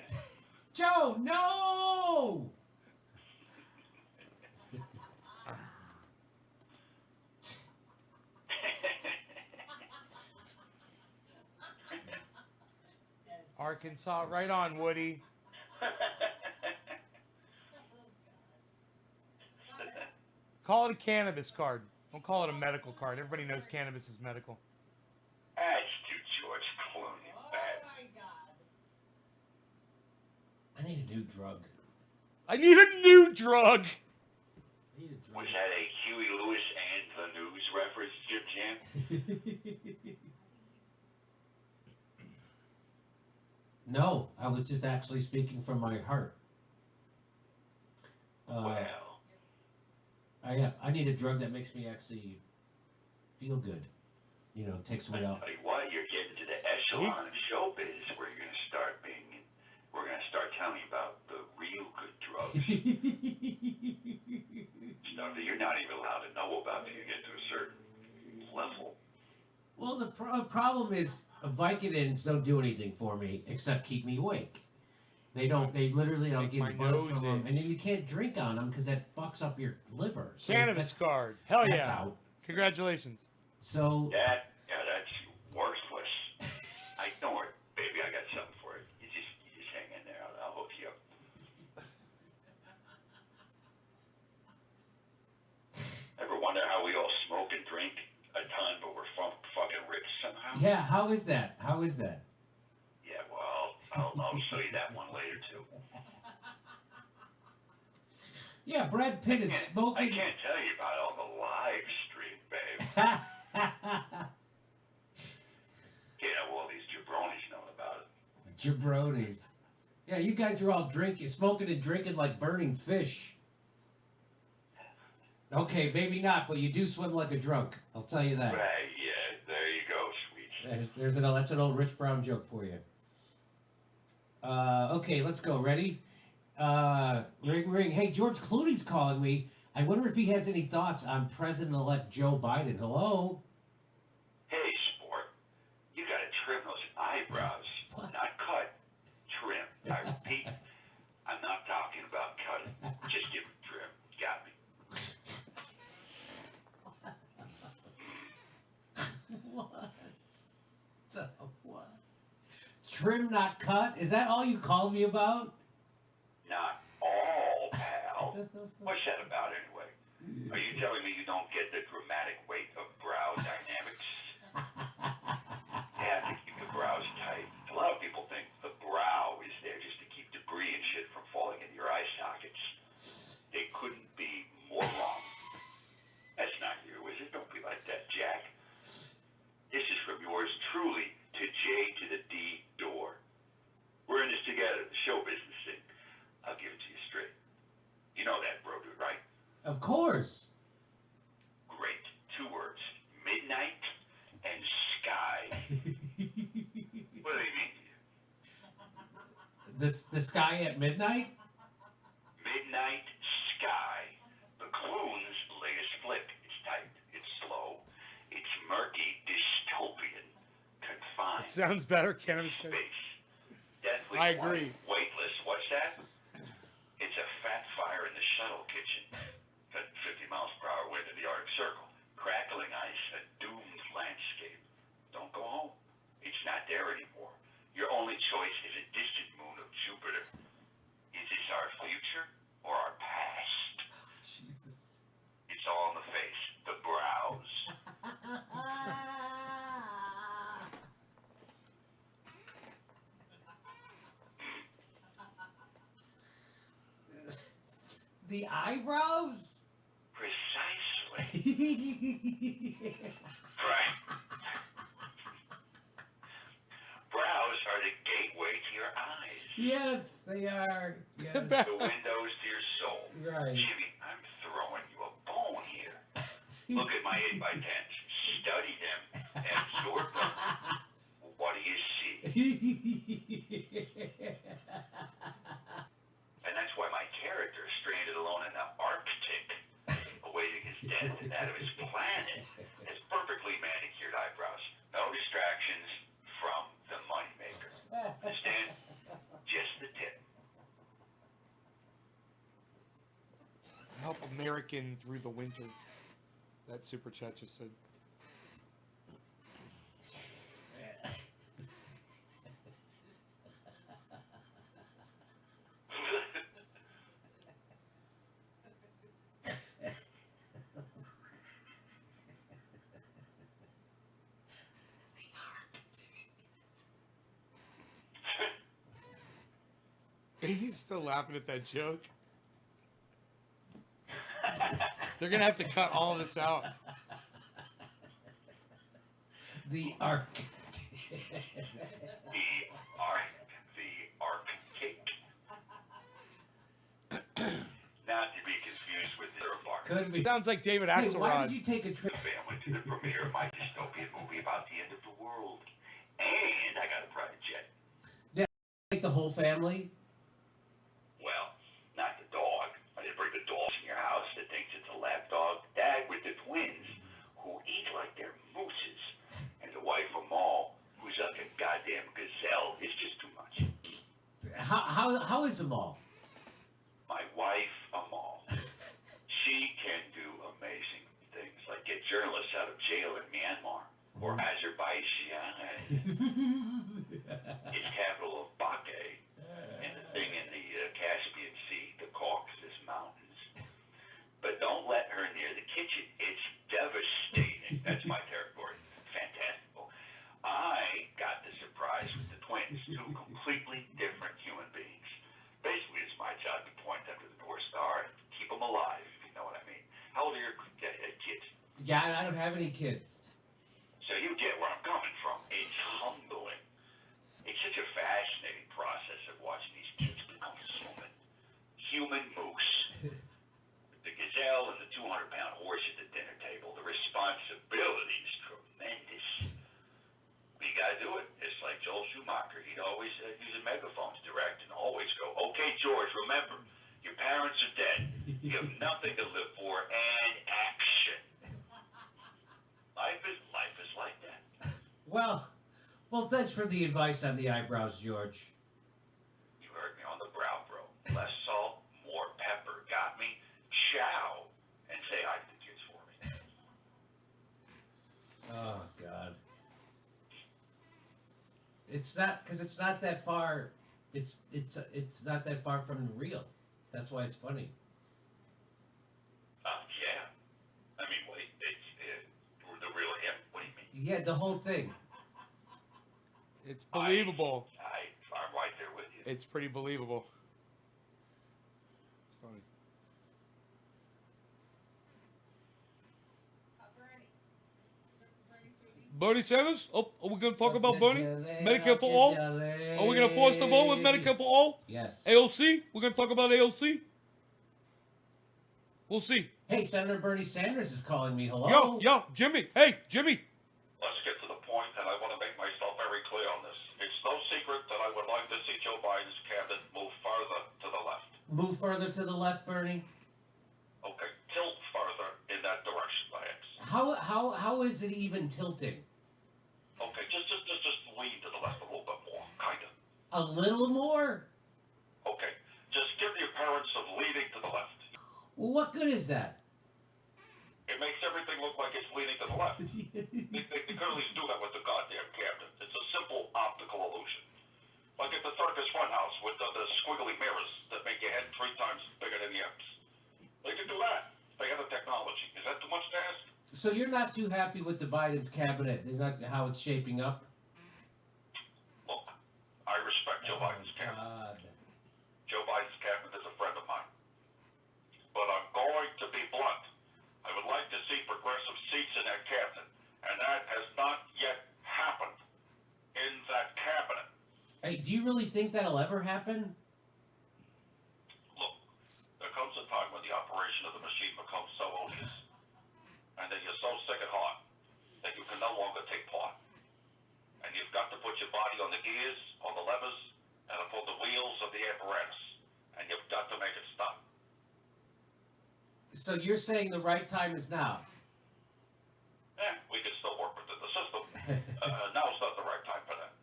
Joe, no! Arkansas, right on, Woody. Call it a cannabis card. Don't call it a medical card. Everybody knows cannabis is medical. That's too George Clooney bad. I need a new drug. I need a new drug. I need a Was drug. that a Huey Lewis and the News reference, Jim Jam? No, I was just actually speaking from my heart. Well, I need a drug that makes me actually feel good. You know, takes me I'll out. tell you what, you're getting to the echelon of showbiz where you're gonna start telling you about the real good drugs. Stuff that you're not even allowed to know about till you get to a certain level. Well, the problem is Vicodins don't do anything for me except keep me awake. They don't. They literally don't Make get my buzz nose from them, and itch. then you can't drink on them because that fucks up your liver. So Cannabis that's, card. Hell that's yeah. out. Congratulations. So That's worthless. I don't worry, baby. I got something for you. You just hang in there. I'll hook you up. Ever wonder how we all smoke and drink a ton, but we're fucking rich somehow? yeah, how is that? How is that? Yeah, well, I'll show you that one later too. Yeah, Brad Pitt is I smoking. can't tell you about all the live stream, babe. Can't have all these jabronis knowing about it. Jabronis. Yeah, you guys are all smoking and drinking like burning fish. Okay, maybe not, but you do swim like a drunk. I'll tell you that. Right, yeah, there you go, sweet. That's an old Rich Brown joke for you. Okay, let's go. Ready? Ring, ring. Hey, George Clooney's calling me. I wonder if he has any thoughts on President-elect Joe Biden. Hello? Hey, sport, you gotta trim those eyebrows. What? Not cut, trim. I repeat, I'm not talking about cutting. Just give it trim. Got me. What? The what? Trim, not cut? Is that all you called me about? Not all, pal. What's that about anyway? Are you telling me you don't get the dramatic weight of brow dynamics? You have to keep the brows tight. A lot of people think the brow is there just to keep debris and shit from falling into your eye sockets. They couldn't be more wrong. That's not you, is it? Don't be like that, Jack. This is from yours truly to J to the D door. We're in this together, the show business thing. I'll give it to you straight. You know that, bro, dude, right? Of course. Great. 2 words. Midnight and sky. What do they mean to you? The sky at midnight? Midnight sky. The Clune's latest flick. It's tight. It's slow. It's murky, dystopian, confined. Sounds better, cannabis card. Space. Deathly I agree. quiet, weightless. What's that? It's a fat fire in the shuttle kitchen. At 50 miles per hour wind in the Arctic Circle. Crackling ice, a doomed landscape. Don't go home. It's not there anymore. Your only choice is a distant moon of Jupiter. Is this our future or our past? Jesus. It's all in the face. The brows. The eyebrows? Precisely. Right. Brows are the gateway to your eyes. Yes, they are. Yes. The windows to your soul. Right. Jimmy, I'm throwing you a bone here. Look at my 8x10s. Study them. Absorb them. What do you see? And that's why my character, stranded alone in the Arctic, awaiting his death and that of his planet, has perfectly manicured eyebrows. No distractions from the moneymaker. Understand? Just the tip. Help American through the winter. That super chat just said. He's still laughing at that joke. They're gonna have to cut all of this out. The Arctic. The Arctic. Not to be confused with the bark. Could be. Sounds like David Hey, why Axelrod. did you take a trip? Family to the premiere of my dystopian movie about the end of the world. And I got a private jet. Take the whole family? Well, not the dog. how is Amal? My wife, Amal. She can do amazing things, like get journalists out of jail in Myanmar or Azerbaijan. Its capital of Baku, and the thing in the Caspian Sea, the Caucasus Mountains. But don't let her near the kitchen. It's devastating. That's my territory. Fantastical. I got the surprise with the twins, two completely different human beings. Basically, it's my job to point them to the North Star and keep them alive, if you know what I mean. How old are your kids? Yeah, I don't have any kids. So you get where I'm coming from. It's humbling. It's such a fascinating process of watching these kids become human. Human moose. The gazelle and the 200-pound horse at the dinner table. The responsibility is tremendous. But you gotta do it. It's like Joel Schumacher. He'd always use a megaphone to direct and always go, "Okay, George, remember, your parents are dead. You have nothing to live for, and action." Life is like that. Well, thanks for the advice on the eyebrows, George. You heard me on the brow, bro. Less salt, more pepper. Got me? Chow. And say hi to the kids for me. Oh God. It's not that far. It's not that far from real. That's why it's funny. Yeah. I mean, wait, it's the real him. What do you mean? Yeah, the whole thing. It's believable. I'm right there with you. It's pretty believable. It's funny. Bernie Sanders? Oh, are we going to talk about Bernie? Medicare for all? Are we going to force the vote with Medicare for all? Yes. AOC? We're going to talk about AOC? We'll see. Hey, Senator Bernie Sanders is calling me. Hello? Yo, Jimmy. Hey, Jimmy. Let's get to the point, and I want to make myself very clear on this. It's no secret that I would like to see Joe Biden's cabinet move farther to the left. Move further to the left, Bernie. Okay, tilt farther in that direction, perhaps. How is it even tilting? Okay, just lean to the left a little bit more, kinda. A little more? Okay, just give the appearance of leaning to the left. Well, what good is that? It makes everything look like it's leaning to the left. They could at least do that with the goddamn cabinet. It's a simple optical illusion. Like at the circus funhouse with the squiggly mirrors that make your head 3 times bigger than the M's. They can do that. They have the technology. Is that too much to ask? So you're not too happy with the Biden's cabinet? Not how it's shaping up? Look, I respect Joe Biden's cabinet. God. Joe Biden's cabinet is a friend of mine. But I'm going to be blunt. I would like to see progressive seats in that cabinet, and that has not yet happened in that cabinet. Hey, do you really think that'll ever happen? Look, there comes a time when the operation of the machine becomes so odious, and then you're so sick at heart that you can no longer take part. And you've got to put your body on the gears, on the levers, and upon the wheels of the apparatus. And you've got to make it stop. So you're saying the right time is now? We can still work within the system. Now's not the right time for that.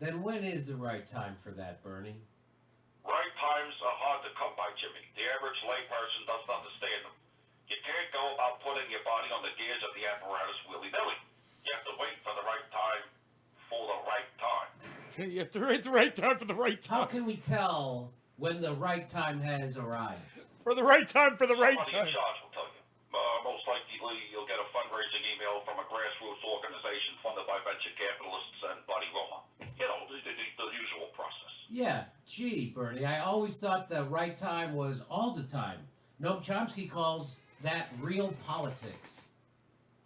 Then when is the right time for that, Bernie? Right times are hard to come by, Jimmy. The average layperson doesn't understand them. You can't go about putting your body on the gears of the apparatus willy-nilly. You have to wait for the right time for the right time. You have to wait the right time for the right How time. can we tell when the right time has arrived? For the right time for the right Somebody time. in charge will tell you. Most likely you'll get a fundraising email from a grassroots organization funded by venture capitalists and Buddy Roma. You know, the usual process. Yeah, gee, Bernie, I always thought the right time was all the time. Noam Chomsky calls that real politics.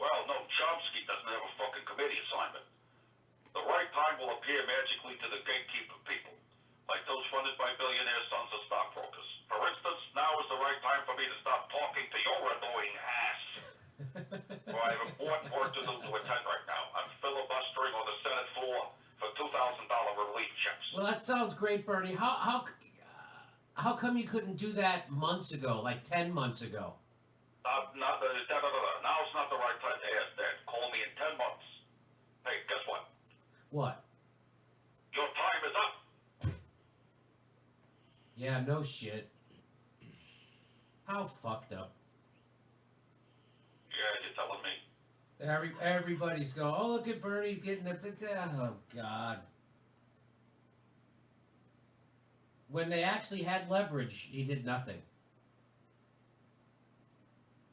Well, no, Chomsky doesn't have a fucking committee assignment. The right time will appear magically to the gatekeeper people, like those funded by billionaire sons of stockbrokers. For instance, now is the right time for me to stop talking to your annoying ass. Well, I have important work to do to attend right now. I'm filibustering on the Senate floor for $2,000 relief checks. Well, that sounds great, Bernie. How come you couldn't do that months ago, like 10 months ago? Now's not the right time to ask that. Call me in 10 months. Hey, guess what? What? Yeah, no shit. How fucked up. Yeah, you're telling me. Everybody's going, oh, look at Bernie's getting the... Oh, God. When they actually had leverage, he did nothing.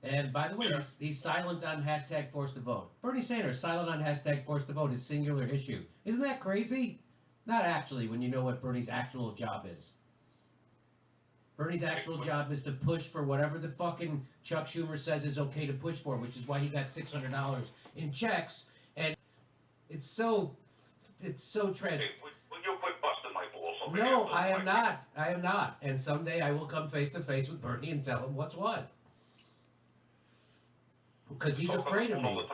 And by the way, Yeah. he's silent on hashtag force the vote. Bernie Sanders, silent on hashtag force the vote, his singular issue. Isn't that crazy? Not actually, when you know what Bernie's actual job is. Bernie's actual job is to push for whatever the fucking Chuck Schumer says is okay to push for, which is why he got $600 in checks. And it's so tragic. Hey, will you quit busting my balls over No, here? I am not. I am not. And someday I will come face to face with Bernie and tell him what's what. Because he's afraid of me.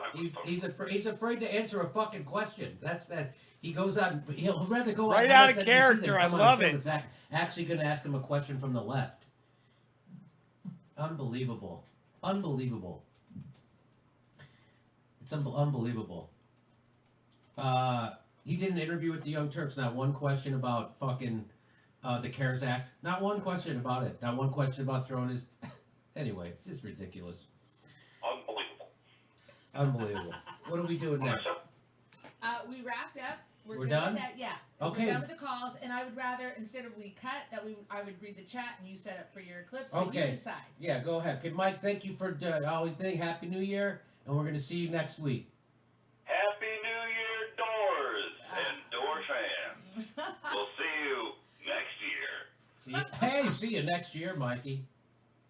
He's afraid to answer a fucking question. That's that. He goes on. He'll rather go Right on out of MSNBC character, than I come on a love show it. that's actually going to ask him a question from the left. Unbelievable. Unbelievable. It's unbelievable. He did an interview with the Young Turks. Not one question about fucking the CARES Act. Not one question about it. Not one question about throwing his. Anyway, it's just ridiculous. Unbelievable. Unbelievable. What are we doing next? We wrapped up. We're good done? With that. Yeah. Okay. We're done with the calls, and I would rather, instead of we cut, I would read the chat and you set up for your clips. But Okay. You decide. Yeah, go ahead. Okay, Mike, thank you for all the thing. Happy New Year, and we're going to see you next week. Happy New Year, doors and door fans. We'll see you next year. Hey, see you next year, Mikey.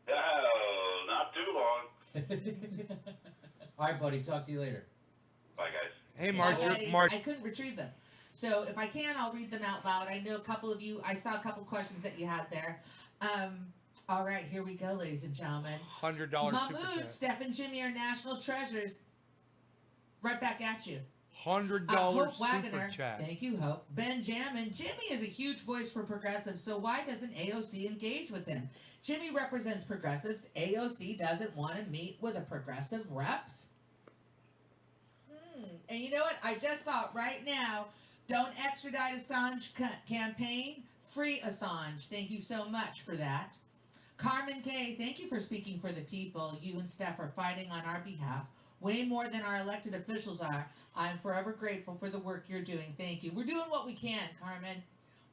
Oh, not too long. All right, buddy. Talk to you later. Bye, guys. Hey, I couldn't retrieve them. So if I can, I'll read them out loud. I know a couple of you, I saw a couple questions that you had there. All right, here we go, ladies and gentlemen. $100 super Mahmood, chat. Steph, and Jimmy are national treasures. Right back at you. $100 Hope super Wagoner, chat. thank you, Hope. Benjamin, Jimmy is a huge voice for progressives, so why doesn't AOC engage with him? Jimmy represents progressives. AOC doesn't want to meet with a progressive reps. And you know what? I just saw it right now. Don't extradite Assange campaign. Free Assange. Thank you so much for that. Carmen K, thank you for speaking for the people. You and Steph are fighting on our behalf way more than our elected officials are. I'm forever grateful for the work you're doing. Thank you. We're doing what we can, Carmen.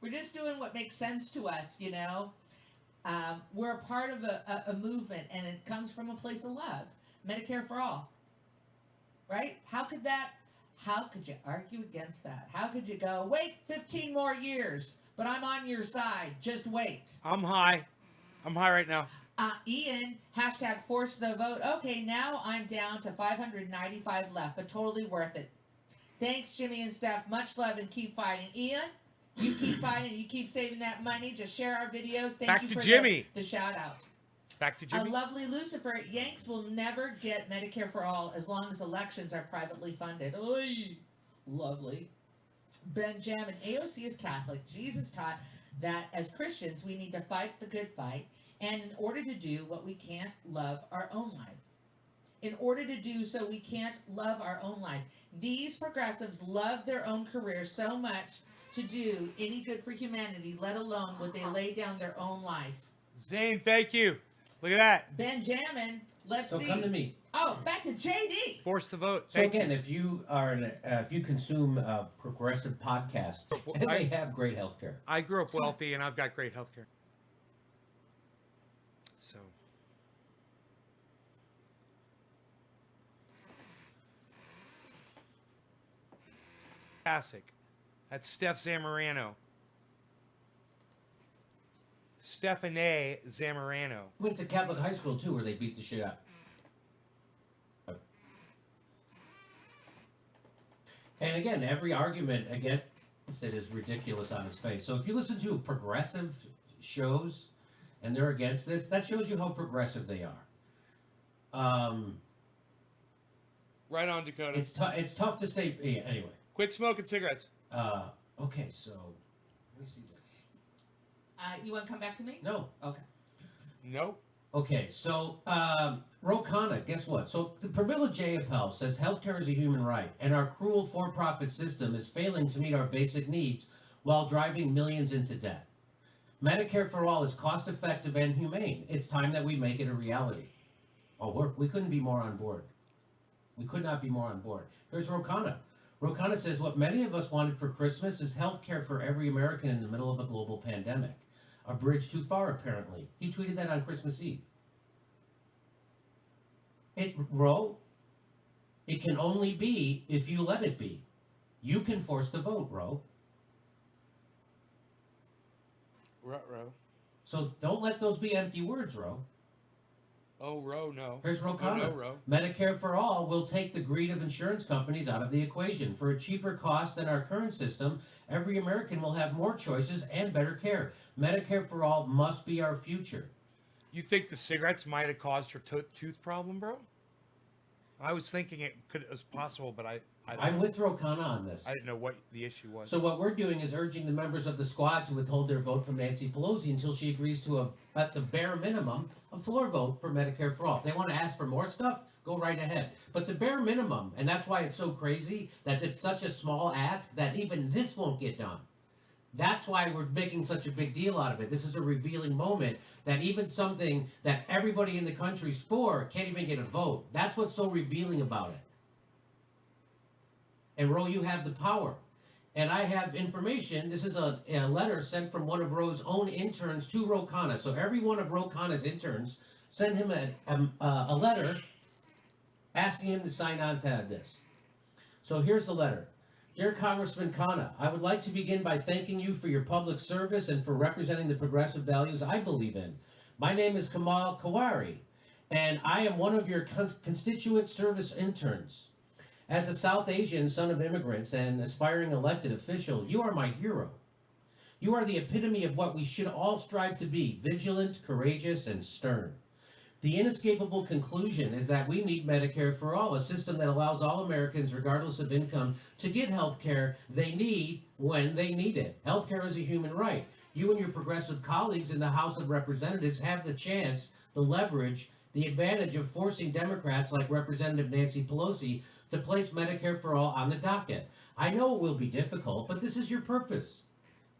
We're just doing what makes sense to us, you know. We're a part of a movement, and it comes from a place of love. Medicare for all. Right? How could you argue against that? How could you go, wait 15 more years, but I'm on your side. Just wait. I'm high. I'm high right now. Ian, hashtag force the vote. Okay, now I'm down to 595 left, but totally worth it. Thanks, Jimmy and Steph. Much love and keep fighting. Ian, you keep fighting. You keep saving that money. Just share our videos. Thank Back you to for Jimmy. The shout out. Back to Jimmy. A lovely Lucifer. Yanks will never get Medicare for all as long as elections are privately funded. Oy, lovely. Benjamin, AOC is Catholic. Jesus taught that as Christians we need to fight the good fight, and in order to do what we can't love our own life. In order to do so, we can't love our own life. These progressives love their own careers so much to do any good for humanity, let alone would they lay down their own life. Zane, thank you. Look at that. Benjamin, let's So see. come to me. Oh, back to JD. Force the vote. So Thank again, if you are if you consume progressive podcasts, they have great health care. I grew up wealthy, and I've got great health care. So. Classic. That's Steph Zamorano. Stephanie Zamorano. Went to Catholic high school too, where they beat the shit out. And again, every argument against it is ridiculous on its face. So if you listen to progressive shows and they're against this, that shows you how progressive they are. Right on, Dakota. It's tough to say. Yeah, anyway. Quit smoking cigarettes. Okay, so let me see this. You want to come back to me? No. Okay. Nope. Okay, so Ro Khanna, guess what? So the Pramila Jayapal says healthcare is a human right, and our cruel for-profit system is failing to meet our basic needs while driving millions into debt. Medicare for all is cost effective and humane. It's time that we make it a reality. Oh, we couldn't be more on board. We could not be more on board. Here's Rokana. Rokana says, what many of us wanted for Christmas is health care for every American in the middle of a global pandemic. A bridge too far, apparently. He tweeted that on Christmas Eve. Ro, it can only be if you let it be. You can force the vote, Ro. Ruh-roh. So don't let those be empty words, Ro. Oh, Ro, no. Here's Rokana. Oh, no, Ro. Medicare for all will take the greed of insurance companies out of the equation. For a cheaper cost than our current system, every American will have more choices and better care. Medicare for all must be our future. You think the cigarettes might have caused her tooth problem, bro? I was thinking it was possible, but I'm with Rokana on this. I didn't know what the issue was. So what we're doing is urging the members of the squad to withhold their vote from Nancy Pelosi until she agrees to at the bare minimum, a floor vote for Medicare for all. If they want to ask for more stuff, go right ahead. But the bare minimum, and that's why it's so crazy that it's such a small ask that even this won't get done. That's why we're making such a big deal out of it. This is a revealing moment that even something that everybody in the country's for can't even get a vote. That's what's so revealing about it. And Ro, you have the power. And I have information. This is a letter sent from one of Ro's own interns to Rokana. So every one of Rokana's interns sent him a letter asking him to sign on to this. So here's the letter. Dear Congressman Kana, I would like to begin by thanking you for your public service and for representing the progressive values I believe in. My name is Kamal Kawari, and I am one of your constituent service interns. As a South Asian son of immigrants and aspiring elected official, you are my hero. You are the epitome of what we should all strive to be, vigilant, courageous, and stern. The inescapable conclusion is that we need Medicare for all, a system that allows all Americans, regardless of income, to get health care they need when they need it. Health care is a human right. You and your progressive colleagues in the House of Representatives have the chance, the leverage, the advantage of forcing Democrats like Representative Nancy Pelosi to place Medicare for all on the docket. I know it will be difficult, but this is your purpose.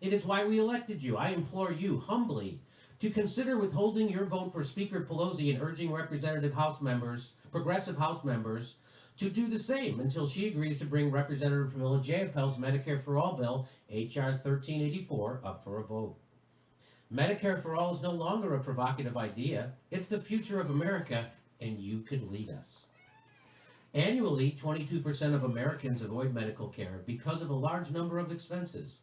It is why we elected you. I implore you humbly to consider withholding your vote for Speaker Pelosi and urging progressive House members, to do the same until she agrees to bring Representative Pramila Jayapal's Medicare for All bill, H.R. 1384, up for a vote. Medicare for all is no longer a provocative idea. It's the future of America, and you can lead us. Annually, 22% of Americans avoid medical care because of a large number of expenses.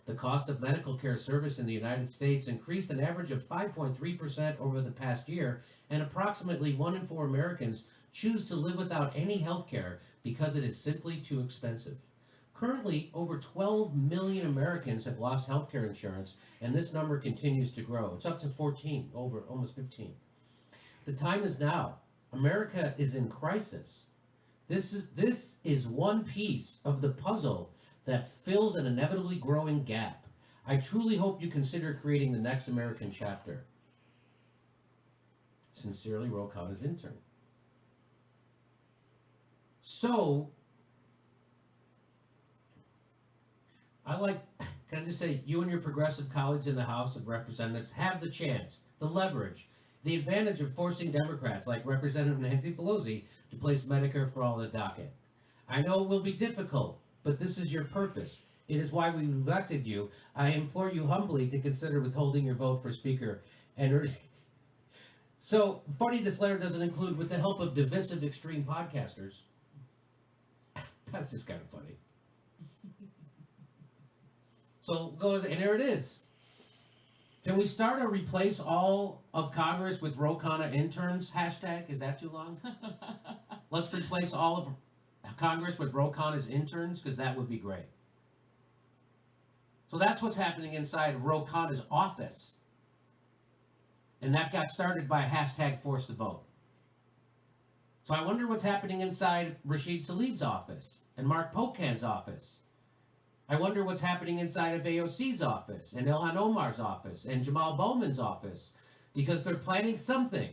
The cost of medical care service in the United States increased an average of 5.3% over the past year, and approximately 1 in 4 Americans choose to live without any health care because it is simply too expensive. Currently, over 12 million Americans have lost health care insurance, and this number continues to grow. It's up to 14, over almost 15. The time is now. America is in crisis. This is one piece of the puzzle that fills an inevitably growing gap. I truly hope you consider creating the next American chapter. Sincerely, Rokana's intern. So, can I just say, you and your progressive colleagues in the House of Representatives have the chance, the leverage, the advantage of forcing Democrats like Representative Nancy Pelosi to place Medicare for all on the docket. I know it will be difficult, but this is your purpose. It is why we elected you. I implore you humbly to consider withholding your vote for Speaker. So, funny this letter doesn't include, with the help of divisive extreme podcasters. That's just kind of funny. So, and there it is. Can we start a replace all of Congress with Rokana interns hashtag? Is that too long? Let's replace all of Congress with Rokana's interns, because that would be great. So that's what's happening inside of Rokana's office. And that got started by hashtag force the vote. So I wonder what's happening inside Rashid Tlaib's office and Mark Pocan's office. I wonder what's happening inside of AOC's office and Ilhan Omar's office and Jamal Bowman's office, because they're planning something.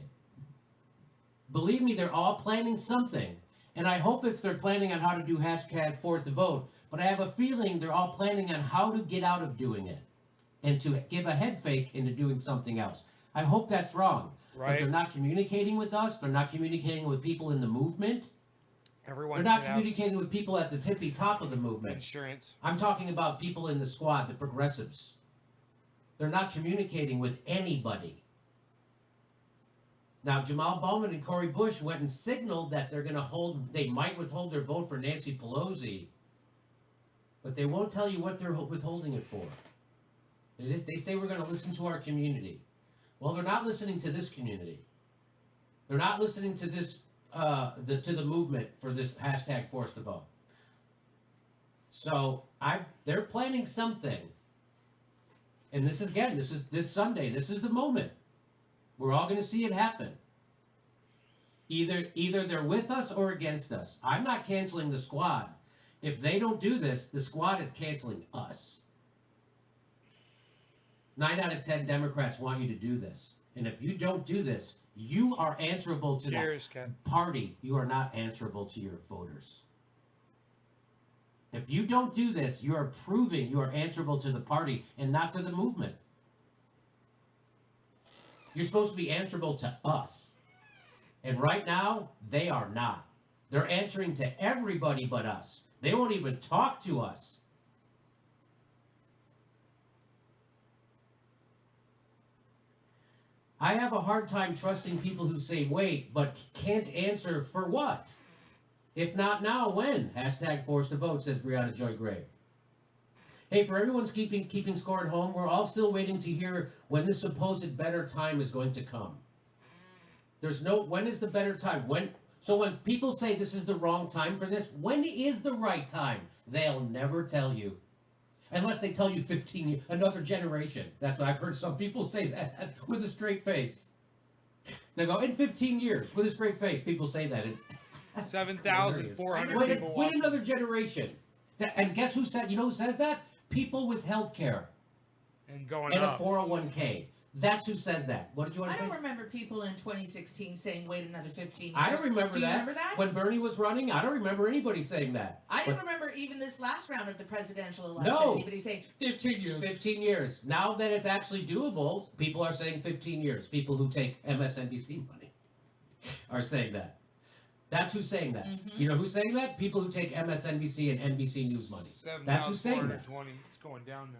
Believe me, they're all planning something. And I hope they're planning on how to do hashtag force the vote. But I have a feeling they're all planning on how to get out of doing it. and to give a head fake into doing something else. I hope that's wrong. But Right. they're not communicating with us. They're not communicating with people in the movement. Everyone They're not should have communicating with people at the tippy top of the movement. insurance. I'm talking about people in the squad, the progressives. They're not communicating with anybody. Now, Jamal Bowman and Cori Bush went and signaled that they might withhold their vote for Nancy Pelosi, but they won't tell you what they're withholding it for. They say we're going to listen to our community. Well, they're not listening to this community. They're not listening to this, to the movement for this hashtag force to vote. So they're planning something. And this is this Sunday. This is the moment. We're all going to see it happen. Either they're with us or against us. I'm not canceling the squad. If they don't do this, the squad is canceling us. 9 out of 10 Democrats want you to do this. And if you don't do this, you are answerable to Cheers, the Ken. party. You are not answerable to your voters. If you don't do this, you are proving you are answerable to the party and not to the movement. You're supposed to be answerable to us. And right now, they are not. They're answering to everybody but us. They won't even talk to us. I have a hard time trusting people who say wait, but can't answer for what? If not now, when? Hashtag force to vote, says Brianna Joy Gray. Hey, for everyone's keeping score at home, we're all still waiting to hear when the supposed better time is going to come. When is the better time? So when people say this is the wrong time for this, when is the right time? They'll never tell you. Unless they tell you 15 years, another generation. That's what I've heard some people say that with a straight face. They go, in 15 years, with a straight face, people say that. 7,400 people Wait watching. another generation. And guess who said? You know who says that? People with health care And going and a up. 401k. That's who says that. What did you want I to say? don't remember people in 2016 saying, wait another 15 years. I don't remember Do you that. remember that? When Bernie was running, I don't remember anybody saying that. I didn't But remember even this last round of the presidential election. No. Anybody saying 15 years. 15 years. Now that it's actually doable, people are saying 15 years. People who take MSNBC money are saying that. That's who's saying that. Mhm. You know who's saying that? People who take MSNBC and NBC News money. That's who's saying that. 7,420. It's going down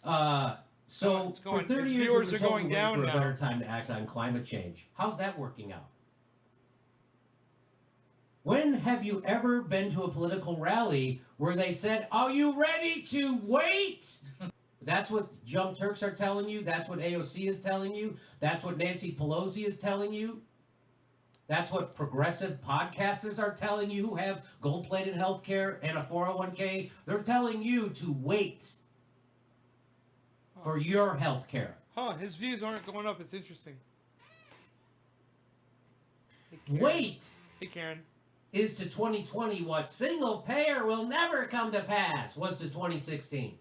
now. So It's going- for 30 its years, viewers we were are told going to wait down for now. a better time to act on climate change. How's that working out? When have you ever been to a political rally where they said, "Are you ready to wait?" That's what Young Turks are telling you. That's what AOC is telling you. That's what Nancy Pelosi is telling you. That's what progressive podcasters are telling you who have gold-plated health care and a 401k. They're telling you to wait for your health care. Huh, his views aren't going up. It's interesting. Hey, Karen. Wait Hey, Karen. is to 2020 what single payer will never come to pass was to 2016.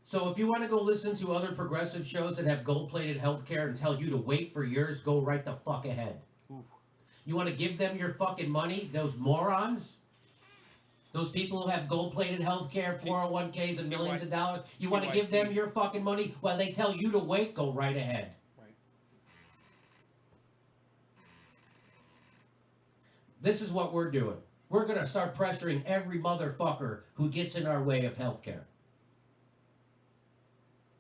So if you want to go listen to other progressive shows that have gold-plated health care and tell you to wait for yours, go right the fuck ahead. Ooh. You want to give them your fucking money, those morons? Those people who have gold-plated health care, 401ks, and millions of dollars? You want to give them your fucking money while they tell you to wait? Go right ahead. Right. This is what we're doing. We're going to start pressuring every motherfucker who gets in our way of health care.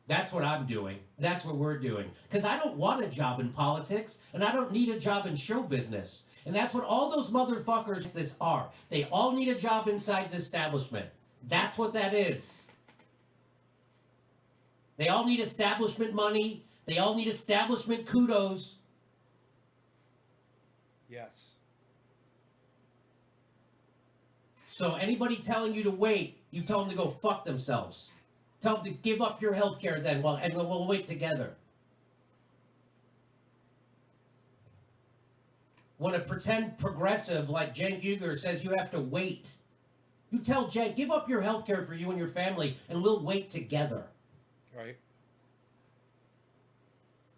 That's what I'm doing. That's what we're doing. Because I don't want a job in politics, and I don't need a job in show business. And that's what all those motherfuckers this are. They all need a job inside the establishment. That's what that is. They all need establishment money. They all need establishment kudos. Yes. So anybody telling you to wait, you tell them to go fuck themselves. Tell them to give up your health care then, and we'll wait together. When a pretend progressive like Cenk Uygur says you have to wait, you tell Cenk, give up your health care for you and your family, and we'll wait together. Right.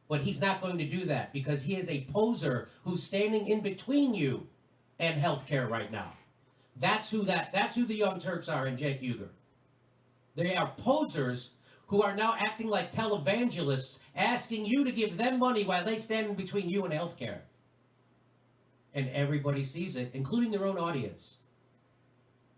But he's not going to do that because he is a poser who's standing in between you and health care right now. That's who the Young Turks are and Jake Uger. They are posers who are now acting like televangelists, asking you to give them money while they stand in between you and healthcare. And everybody sees it, including their own audience.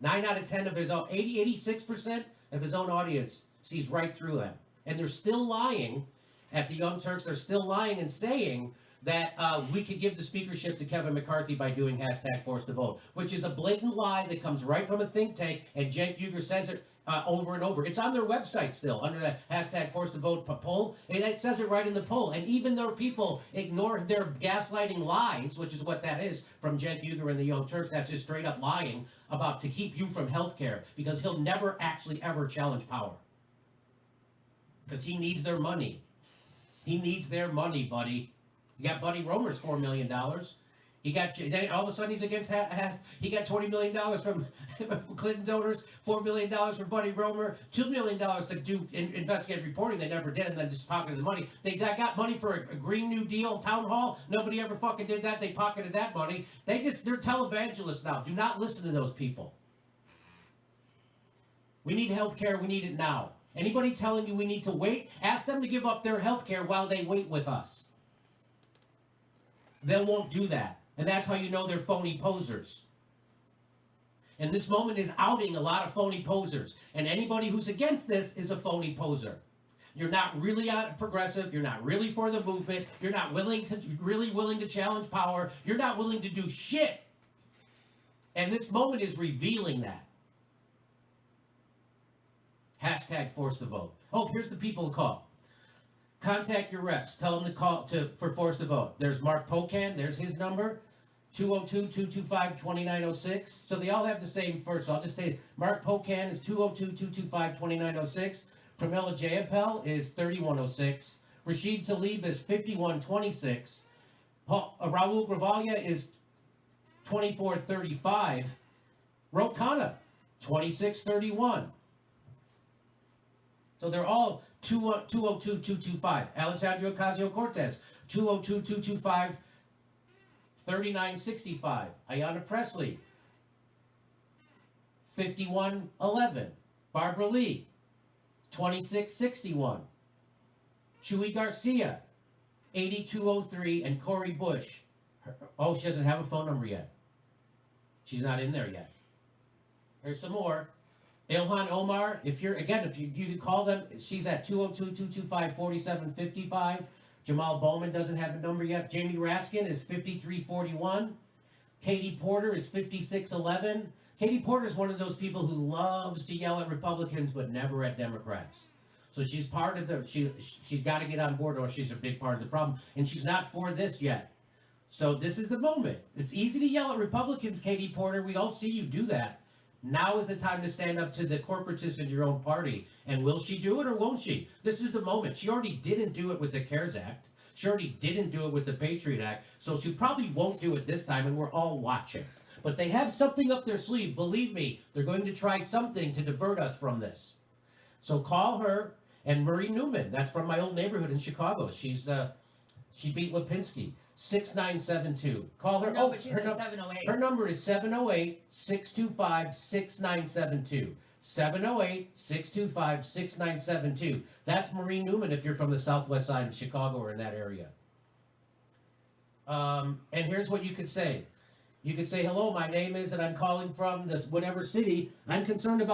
9 out of 10 of his own, 86% of his own audience sees right through them. And they're still lying at the Young Turks. They're still lying and saying that we could give the speakership to Kevin McCarthy by doing #Force the Vote, which is a blatant lie that comes right from a think tank, and Jake Uger says it over and over. It's on their website still, under the #Force the Vote poll, and it says it right in the poll. And even though people ignore their gaslighting lies, which is what that is from Jake Uger and the Young Turks, that's just straight up lying about to keep you from health care, because he'll never actually ever challenge power. Because he needs their money. He needs their money, buddy. You got Buddy Romer's $4 million. He got, then all of a sudden he's against he got $20 million from Clinton donors, $4 million from Buddy Romer, $2 million to do investigative reporting. They never did, and then just pocketed the money. They got money for a Green New Deal town hall. Nobody ever fucking did that. They pocketed that money. They're televangelists now. Do not listen to those people. We need health care. We need it now. Anybody telling you we need to wait, ask them to give up their health care while they wait with us. They won't do that. And that's how you know they're phony posers. And this moment is outing a lot of phony posers. And anybody who's against this is a phony poser. You're not really progressive. You're not really for the movement. You're not willing to challenge power. You're not willing to do shit. And this moment is revealing that. #Force the Vote. Oh, here's the people to call. Contact your reps. Tell them to call for Force the Vote. There's Mark Pocan. There's his number, 202-225-2906. So they all have the same first. So I'll just say Mark Pocan is 202-225-2906. Pramila Jayapal is 3106. Rashid Tlaib is 5126. Raul Gravalia is 2435. Rokana, 2631. So they're all 202-225. Alexandria Ocasio-Cortez, 202-225-3965. Ayanna Pressley, 5111. Barbara Lee, 2661. Chuy Garcia, 8203. And Cori Bush. She doesn't have a phone number yet. She's not in there yet. Here's some more. Ilhan Omar, if you could call them, she's at 202-225-4755. Jamal Bowman doesn't have a number yet. Jamie Raskin is 5341. Katie Porter is 5611. Katie Porter is one of those people who loves to yell at Republicans but never at Democrats. So she's part of she's got to get on board, or she's a big part of the problem. And she's not for this yet. So this is the moment. It's easy to yell at Republicans, Katie Porter. We all see you do that. Now is the time to stand up to the corporatists in your own party. And will she do it or won't she? This is the moment. She already didn't do it with the CARES Act. She already didn't do it with the Patriot Act. So she probably won't do it this time, and we're all watching. But they have something up their sleeve. Believe me, they're going to try something to divert us from this. So call her. And Marie Newman, that's from my old neighborhood in Chicago. She beat Lipinski. 6972. Call her. No, but she's at 708. Her number is 708-625-6972. 708-625-6972. That's Marie Newman if you're from the southwest side of Chicago or in that area. And here's what you could say. You could say, hello, my name is, and I'm calling from this whatever city. I'm concerned about